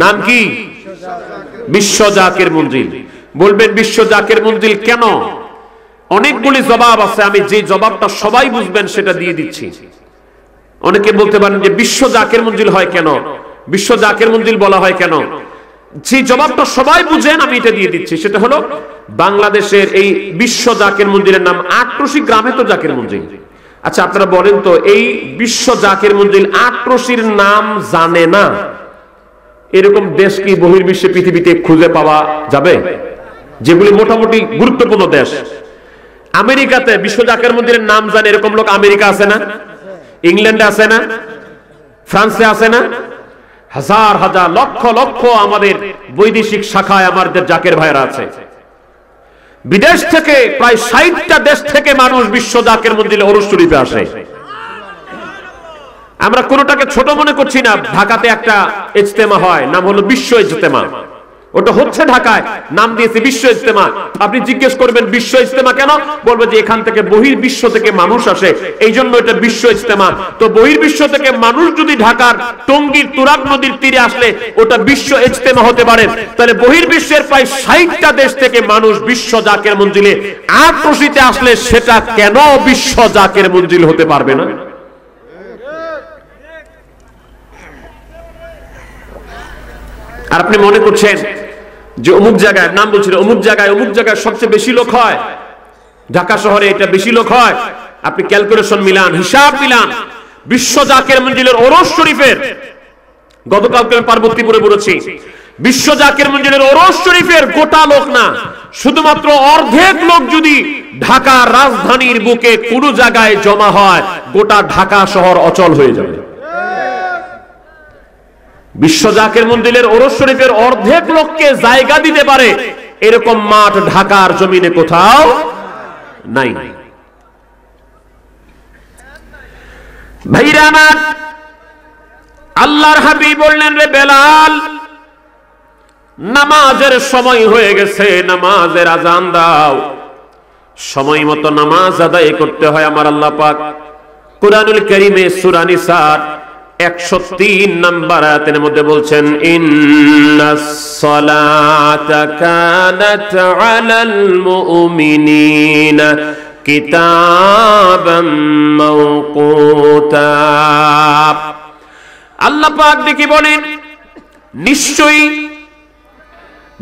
নাম কি? বিশ্ব জাকের মঞ্জিল। বলবেন বিশ্ব জাকের মঞ্জিল কেন? অনেকগুলি জবাব আছে, আমি যে জবাবটা সবাই বুঝবেন সেটা দিয়ে দিচ্ছি। অনেকে বলতে পারেন যে বিশ্ব জাকের মঞ্জিল হয় কেন, বিশ্ব জাকের মঞ্জিল বলা হয় কেন? যে জবাবটা সবাই বুঝেন আমি এটা দিয়ে দিচ্ছি। সেটা হলো, বাংলাদেশের এই বিশ্ব জাকের মঞ্জিলের নাম আটরশি গ্রামে তো জাকের মঞ্জিল। আচ্ছা আপনারা বলেন তো, এই বিশ্ব জাকের মঞ্জিল আটরশির নাম জানে না, এরকম দেশ কি বহির্বিশ্বে পৃথিবীতে খুঁজে পাওয়া যাবে? যেগুলি মোটামুটি গুরুত্বপূর্ণ দেশ। আমেরিকাতে বিশ্ব জাকের মন্দিরের নাম জানে এরকম লোক আমেরিকা আছে না? ইংল্যান্ডে আছে না? ফ্রান্সে আছে না? হাজার হাজার লক্ষ লক্ষ আমাদের বৈদেশিক শাখায় আমাদের জাকের ভাইরা আছে। বিদেশ থেকে প্রায় 60টা দেশ থেকে মানুষ বিশ্ব জাকের মন্দিরে ওরস শরীফে আসে। আমরা কোনোটাকে ছোট মনে করছি না। ঢাকাতে একটা ইজতেমা হয়, নাম হলো বিশ্ব ইজতেমা। ওটা হচ্ছে ঢাকায়, নাম দিয়েছে বিশ্ব ইজতেমা। আপনি জিজ্ঞেস করবেন বিশ্ব ইজতেমা কেন? বলবে যে এখান থেকে বহির্বিশ্ব থেকে মানুষ আসে, এই জন্য এটা বিশ্ব ইজতেমা। তো বহির্বিশ্ব থেকে মানুষ যদি ঢাকার টঙ্গীর তুরাগ নদীর তীরে আসলে ওটা বিশ্ব ইজতেমা হতে পারে। তাহলে বহির্বিশ্বের প্রায় 60টা দেশ থেকে মানুষ বিশ্ব জাকের মঞ্জিলে আটরশিতে আসলে সেটা কেন বিশ্ব জাকের মঞ্জিল হতে পারবে না? আর আপনি মনে করছেন যে অমুক জায়গায়, নাম বলছিল অমুক জায়গায় সবচেয়ে বেশি লোক হয়, ঢাকা শহরে এটা বেশি লোক হয়। আপনি ক্যালকুলেশন মিলান, হিসাব মিলান। বিশ্ব জাকের মঞ্জিলের ওরস শরীফের, গতকালকে আমি পার্বতীপুরে বলেছি, বিশ্ব জাকের মঞ্জিলের ওরস শরীফের গোটা লোক না, শুধুমাত্র অর্ধেক লোক যদি ঢাকা রাজধানীর বুকে কোনো জায়গায় জমা হয়, গোটা ঢাকা শহর অচল হয়ে যাবে। বিশ্ব জাকের মন্দিরের ওরস শরীফের অর্ধেক লোককে জায়গা দিতে পারে এরকম মাঠ ঢাকার জমিনে কোথাও নাই। ভাইরা আমার, আল্লাহর হাবিব বললেন, রে বেলাল, নামাজের সময় হয়ে গেছে, নামাজের আজান দাও। সময় মতো নামাজ আদায় করতে হয়। আমার আল্লাহ পাক কুরআনুল কারীমে সূরা নিসার 103 নম্বর আয়াতের মধ্যে বলছেন, ইন্নাস সালাতা কানাত আলাল মুমিনিনা কিতাবাম মাওকুতা। আল্লাহ পাক দেখি বলেন, নিশ্চয়ই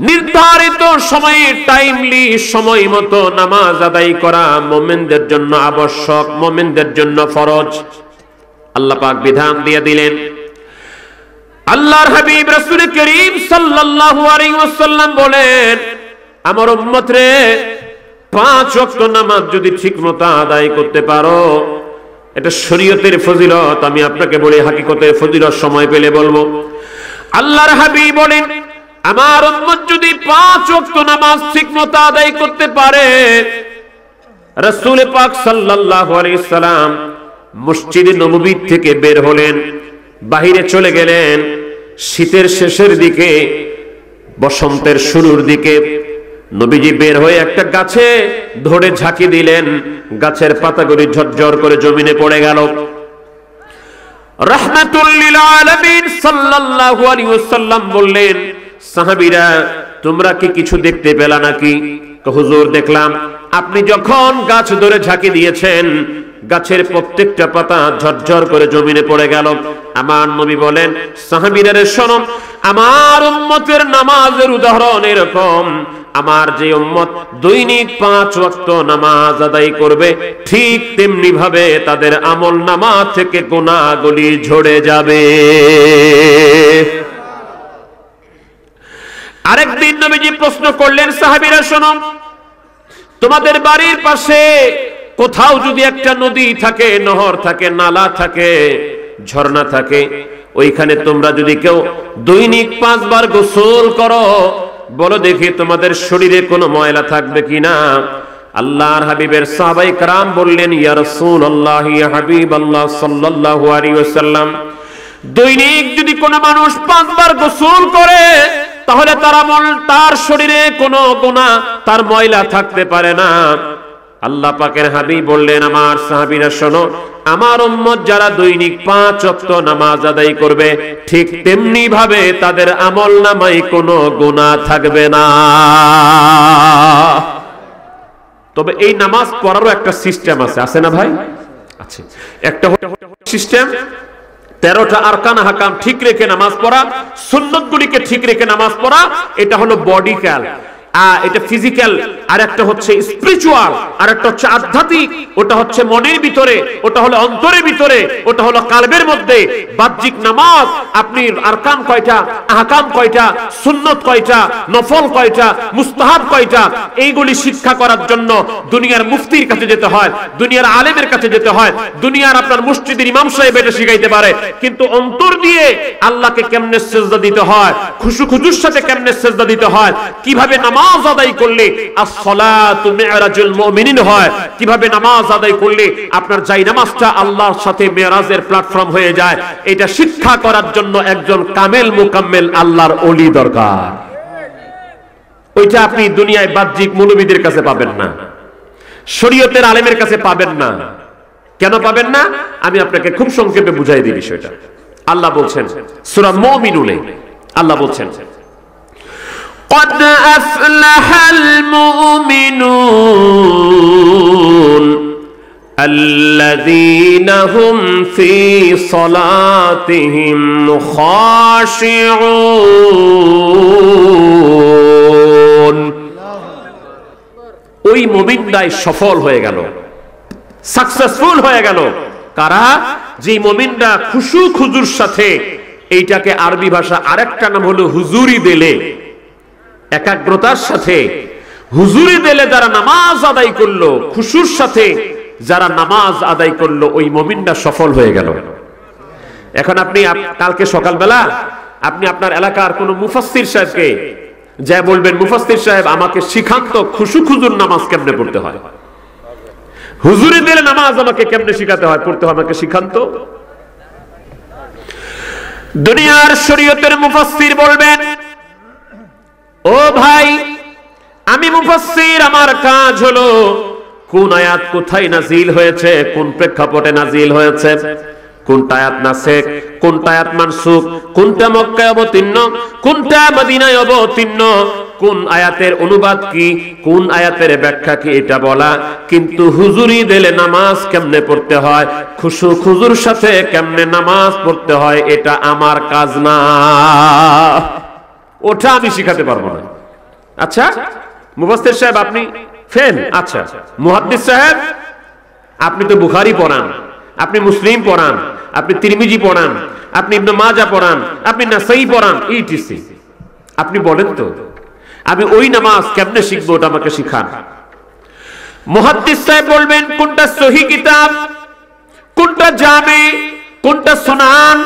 নির্ধারিত সময়ে টাইমলি সময় মতো নামাজ আদায় করা মুমিনদের জন্য আবশ্যক, মুমিনদের জন্য ফরজ। আল্লাহ পাক বিধান দিয়ে দিলেন। আল্লাহর হাবিব রাসূল করিম সাল্লাল্লাহু আলাইহি ওয়াসাল্লাম বলেন, আমার উম্মত রে, 5 ওয়াক্ত নামাজ যদি ঠিকমতো আদায় করতে পারো, এটা শরীয়তের ফজিলত। আমি আপনাকে বলি, হাকিকতের ফজিলত সময় পেলে বলবো। আল্লাহর হাবিব বলেন, আমার উম্মত যদি 5 ওয়াক্ত নামাজ ঠিকমতো আদায় করতে পারে, রাসূল পাক সাল্লাল্লাহু আলাইহি সাল্লাম মসজিদে নববী থেকে বের হলেন, বাহিরে চলে গেলেন। শীতের শেষের দিকে, বসন্তের শুরুর দিকে নবীজি বের হয়ে একটা গাছে ধরে ঝাঁকি দিলেন। গাছের পাতাগুলি ঝরঝর করে জমিনে পড়ে গেল। রাহমাতুল লিল আলামিন সাল্লাল্লাহু আলাইহি ওয়াসাল্লাম বললেন, সাহাবীরা, তোমরা কি কিছু দেখতে পেলা নাকি? হুজুর, দেখলাম। আপনি যখন গাছ ধরে ঝাঁকি দিয়েছেন, গাছের প্রত্যেকটা পাতা ঝরঝর করে জমিনে পড়ে গেল। আমার নবী বলেন, সাহাবীরা রে শোনো, আমার উম্মতের নামাজের উদাহরণ এরকম। আমার যে উম্মত দৈনিক 5 ওয়াক্ত নামাজ আদায় করবে, ঠিক তেমনি ভাবে তাদের আমল নামা থেকে গুনাহগুলি ঝরে যাবে। আরেকদিন নবীজি প্রশ্ন করলেন, সাহাবীরা শোনো, তোমাদের বাড়ির পাশে কোথাও যদি একটা নদী থাকে, নহর থাকে, নালা থাকে, ঝর্ণা থাকে, ওইখানে তোমরা যদি কেউ দৈনিক 5 বার গোসল করো, বলো দেখি তোমাদের শরীরে কোনো ময়লা থাকবে কিনা? আল্লাহর হাবিবের সাহাবায়ে کرام বললেন, ইয়া রাসূলুল্লাহ, ইয়া হাবিবাল্লাহ সাল্লাল্লাহু আলাইহি ওয়াসাল্লাম, দৈনিক যদি কোনো মানুষ 5 বার গোসল করে, তাহলে তার শরীরে কোনো গুনাহ, তার ময়লা থাকতে পারে না। আল্লাহ পাকের হাবিব বললেন, আমার সাহাবীরা শোনো, আমার উম্মত যারা দৈনিক 5 ওয়াক্ত নামাজ আদায় করবে, ঠিক তেমনি ভাবে তাদের আমল নামায় কোনো গুনাহ থাকবে না। তবে এই নামাজ পড়ারও একটা সিস্টেম আছে না ভাই? আছে। একটা সিস্টেম, 13টা আরকান হাকাম ঠিক রেখে নামাজ পড়া, সুন্নতগুলিকে ঠিক রেখে নামাজ পড়া, এটা হলো বডিক্যাল, এটা ফিজিক্যাল। আর একটা হচ্ছে স্পিরিচুয়াল, আর একটা হচ্ছে আধ্যাত্মিক। ওটা হচ্ছে মনের ভিতরে, ওটা হলো অন্তরের ভিতরে, ওটা হলো কালবের মধ্যে। বাহ্যিক নামাজ, আপনি আরকান কয়টা, আহকাম কয়টা, সুন্নত কয়টা, নফল কয়টা, মুস্তাহাব কয়টা, এইগুলি শিক্ষা করার জন্য দুনিয়ার মুফতির কাছে যেতে হয়, দুনিয়ার আলেমের কাছে যেতে হয়, দুনিয়ার আপনার মসজিদের ইমাম সাহেব এটা শিখাইতে পারে। কিন্তু অন্তর দিয়ে আল্লাহকে কেমনে সিজদা দিতে হয়, খুশুর সাথে কেমনে সিজদা দিতে হয়, কিভাবে নামাজ আদায় করলে as-সালাতু মি'রাজুল মুমিনিন হয়, কিভাবে নামাজ আদায় করলে আপনার জায়নামাজটা আল্লাহর সাথে মেরাজের প্ল্যাটফর্ম হয়ে যায়, এটা শিক্ষা করার জন্য একজন কামেল মুকাম্মেল আল্লাহর ওলি দরকার। ওইটা আপনি দুনিয়ায় বাহ্যিক মৌলবীদের কাছে পাবেন না, শরীয়তের আলেমের কাছে পাবেন না। কেন পাবেন না? আমি আপনাকে খুব সংক্ষেপে বুঝাই দিই বিষয়টা। আল্লাহ বলছেন সূরা মুমিনুনে, আল্লাহ বলছেন, قد أفلح المؤمنون الذين هم في صلاتهم خاشعون। ওই মুমিনরাই সফল হয়ে গেল, সাকসেসফুল হয়ে গেল। কারা? যে মুমিনরা খুশু খুজুর সাথে, এইটাকে আরবি ভাষা আরেকটা নাম হলো হুজুরি দিলে, একাগ্রতার সাথে হুজুরি দিলে যারা নামাজ আদায় করলো, খুশুর সাথে যারা নামাজ আদায় করলো, ওই মুমিনরা সফল হয়ে গেল। এখন আপনি কালকে সকালবেলা আপনি আপনার এলাকার কোন মুফাসসির সাহেবকে যা বলবেন, মুফাসসির সাহেব আমাকে শিখান তো খুশু খুজুর নামাজ কেমনে পড়তে হয়, হুজুরি দিলে নামাজ আমাকে কেমনে শিখাতে হয়, পড়তে হয়, আমাকে শিখান তো। দুনিয়ার শরীয়তের মুফাসসির বলবেন, ও ভাই আমি মুফাসসির, আমার কাজ হলো কোন আয়াত কোথায় নাজিল হয়েছে, কোন প্রেক্ষাপটে নাজিল হয়েছে, কোনটা আয়াত নাসিখ, কোনটা আয়াত মানসুখ, কোনটা মক্কায় অবতীর্ণ, কোনটা মদিনায় অবতীর্ণ, কোন আয়াতের অনুবাদ কি, কোন আয়াতের ব্যাখ্যা কি, এটা বলা। কিন্তু হুজুরি দিলে নামাজ কেমনে পড়তে হয়, খুশু খুজুর সাথে কেমনে নামাজ পড়তে হয়, এটা আমার কাজ না, ওটা আমি শিখাতে পারবো না। আচ্ছা মুফাসসির সাহেব আপনি ফেল, আচ্ছা মুহাদ্দিস সাহেব আপনি তো বুখারী পড়ান, আপনি মুসলিম পড়ান, আপনি তিরমিজি পড়ান, আপনি ইবনে মাজাহ পড়ান, আপনি নাসাই পড়ান, ইটিসি, আপনি বলেন তো আমি ওই নামাজ কেমনে শিখবো, ওটা আমাকে শিখান। মুহাদ্দিস সাহেব বলবেন কোনটা সহিহ কিতাব, কোনটা জামে, কোনটা সুনান,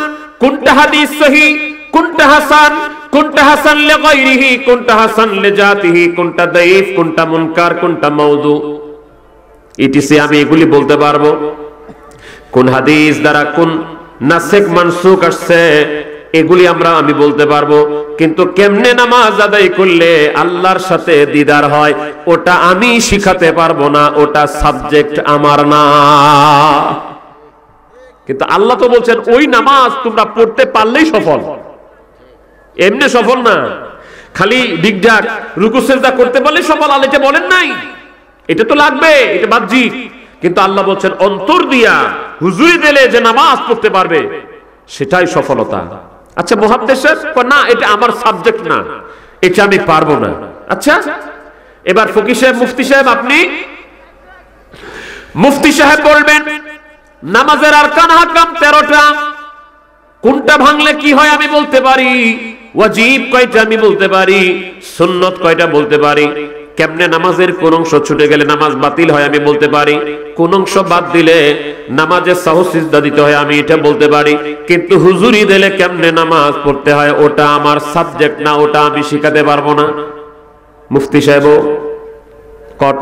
কোনটা হাদিস সহিহ, কোনটা হাসান, কোনটা হাসান লিগাইরিহি, কোনটা হাসান লিজাতিহি, কোনটা দাঈফ, কোনটা মুনকার, কোনটা মাউযু, ইটিসি আমি এগুলি বলতে পারবো। কোন হাদিস দ্বারা কোন নাসিখ মানসুখ আসছে এগুলি আমি বলতে পারবো, কিন্তু কেমনে নামাজ আদায় করলে আল্লাহর সাথে দিদার হয় ওটা আমি শিখাতে পারবো না, ওটা সাবজেক্ট আমার না। কিন্তু আল্লাহ তো বলছেন ওই নামাজ তোমরা পড়তে পারলেই সফল, এমনি সফল না, খালি দিকজাক রুকু সিজদা করতে পারলেই সফল, আল্লাহ এটা বলেন নাই, এটা তো লাগবে, এটা বাহ্যিক। কিন্তু আল্লাহ বলছেন অন্তর দিয়া হুজুরি দিলে যে নামাজ পড়তে পারবে সেটাই সফলতা। আচ্ছা মুহাদ্দিস সাহেব না এটা আমার সাবজেক্ট না, এটা আমি পারবো না। আচ্ছা এবার ফকিহ সাহেব, মুফতি সাহেব, আপনি মুফতি সাহেব বলবেন নামাজের আরকান হাকাম 13টা, কোনটা ভাঙলে কি হয় আমি বলতে পারি, ওয়াজিব কয়টা আমি বলতে পারি, সুন্নত কয়টা বলতে পারি, কেমনে নামাজের কোন অংশ ছুটে গেলে নামাজ বাতিল হয় আমি বলতে পারি, কোন অংশ বাদ দিলে নামাজে সাহু সিজদা দিতে হয় আমি এটা বলতে পারি, কিন্তু হুজুরি দিলে কেমনে নামাজ পড়তে হয় ওটা আমার সাবজেক্ট না, ওটা আমি শিখাতে পারবো না। মুফতি সাহেব কট।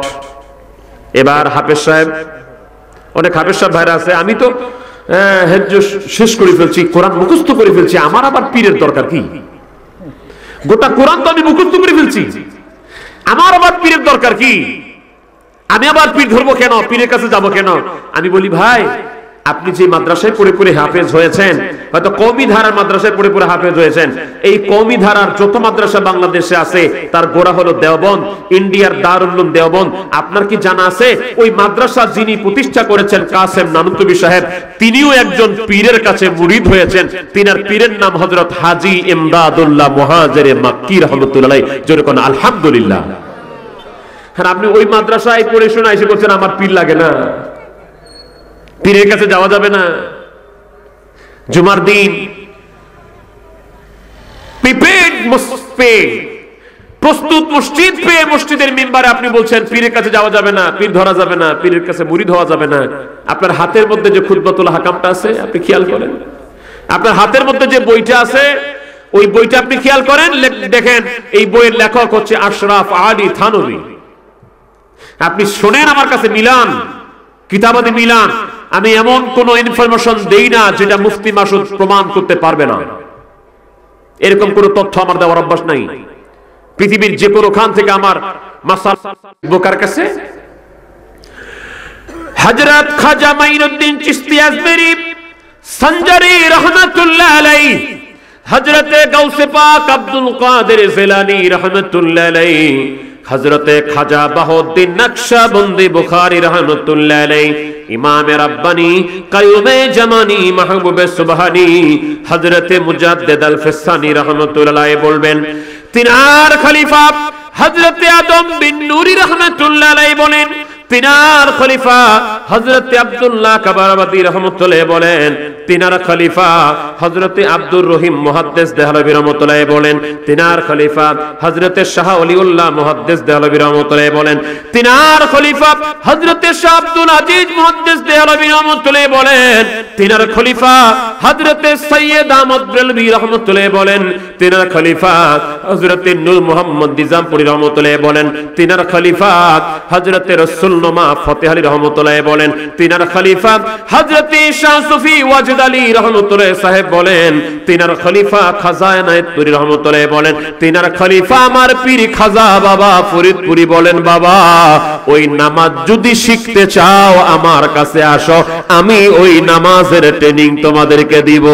এবার হাফেজ সাহেব, অনেক হাফেজ সাহেব ভাইরা আছে, আমি তো শেষ করে ফেলছি, কোরআন মুখস্থ করে ফেলছি, আমার আবার পীরের দরকার কি, গোটা কোরআন তো আমি মুখস্থ করে ফেলছি, আমার আবার পীরের দরকার কি, আমি আবার পীর ধরবো কেন, পীরের কাছে যাব কেন? আমি বলি ভাই আপনি যে মাদ্রাসায় পড়ে পড়ে হাফেজ হয়েছেন, হয়তো কওমি ধারার মাদ্রাসায় পড়ে পড়ে হাফেজ হয়েছেন, এই কওমি ধারার যত মাদ্রাসা বাংলাদেশে আছে তার গোড়া হলো দেওবন্দ, ইন্ডিয়ার দারুল উলুম দেওবন্দ। আপনার কি জানা আছে ওই মাদ্রাসা যিনি প্রতিষ্ঠা করেছেন কাসেম নানুতুবি সাহেব, তিনিও একজন পীরের কাছে মুরিদ হয়েছেন, তিনার পীরের নাম হযরত হাজী ইমদাদুল্লাহ মুহাজিরে মাক্কি রাহমাতুল্লাহ আলাইহি। জোরে কোন আলহামদুলিল্লাহ। আর আপনি ওই মাদ্রাসায় পড়ে শোনা এসে বলছেন আমার পীর লাগে না, পীরের কাছে যাওয়া যাবে না। জুমার দিন প্রস্তুত মসজিদ পেয়ে মসজিদের মিম্বারে আপনি বলছেন পীরের কাছে যাওয়া যাবে না, পীর ধরা যাবে না, পীরের কাছে মুরিদ হওয়া যাবে না। আপনার হাতের মধ্যে যে খুতবাতুল হাকামটা আছে আপনি খেয়াল করেন, আপনার হাতের মধ্যে যে বইটা আছে ওই বইটা আপনি খেয়াল করেন, দেখেন এই বইয়ের লেখক হচ্ছে আশরাফ আলী থানভী। আপনি শোনেন আমার কাছে মিলান, কিতাবাদি মিলান, আমি এমন কোন ইনফরমেশন দেই না যেটা মুফতি মাসুদ প্রমাণ করতে পারবে না, এরকম কোন তথ্য আমার দেওয়ার অভ্যাস নাই। পৃথিবীর যে কোনো খান থেকে আমার মাসাল বোকার কাছে হযরত খাজা মাইনুদ্দিন চিশতি আজমেরি সঞ্জারি রাহমাতুল্লাহ আলাইহি, হযরতে গাউসে পাক আব্দুল কাদের জিলানী রাহমাতুল্লাহ আলাইহি, হযরতে খাজা বাহুদ্দিন নকশবন্দি বুখারী রাহমাতুল্লাহ আলাইহি, ইমাম রাব্বানী কায়ুমে জামানী মাহবুবে সুবহানী হযরতে মুজাদ্দিদ আল ফিসানী রাহমাতুল্লাহ আলাইহি বলবেন, তিনার খলিফা হযরতে আদম বিন নূরি রাহমাতুল্লাহ আলাইহি বলেন, তিনার খলিফা হযরতে আব্দুল্লাহ কাবারাবাদী রাহমাতুল্লাহ বলেন, তিনার খলিফা হযরতে আব্দুর রহিম মুহাদ্দিস দেহলভী রাহমাতুল্লাহ বলেন, তিনার খলিফা হযরতে শাহ ওলিউল্লাহ মুহাদ্দিস দেহলভী রাহমাতুল্লাহ বলেন, তিনার খলিফা হযরতে শাহ আব্দুল আজিজ মুহাদ্দিস দেহলভী রাহমাতুল্লাহ বলেন, তিনার খলিফা হযরতে সৈয়দ আহমদ বেলভী রাহমাতুল্লাহ বলেন, তিনার খলিফা হযরতে নূর মুহাম্মদ নিজামপুরী রাহমাতুল্লাহ বলেন, তিনার খলিফা হযরতে রাসূল নোমা ফতেহ আলী রাহমাতুল্লাহ বলেন, তিনার খলিফা হযরতে শাহ সুফি ওয়াজিদ আলী রাহমাতুল্লাহ সাহেব বলেন, তিনার খলিফা খাজা এনায়েতপুরী রাহমাতুল্লাহ বলেন, তিনার খলিফা আমার পীর খাজা বাবা ফরিদপুরী বলেন, বাবা ওই নামাজ যদি শিখতে চাও আমার কাছে আসো, আমি ওই নামাজের ট্রেনিং তোমাদেরকে দিব।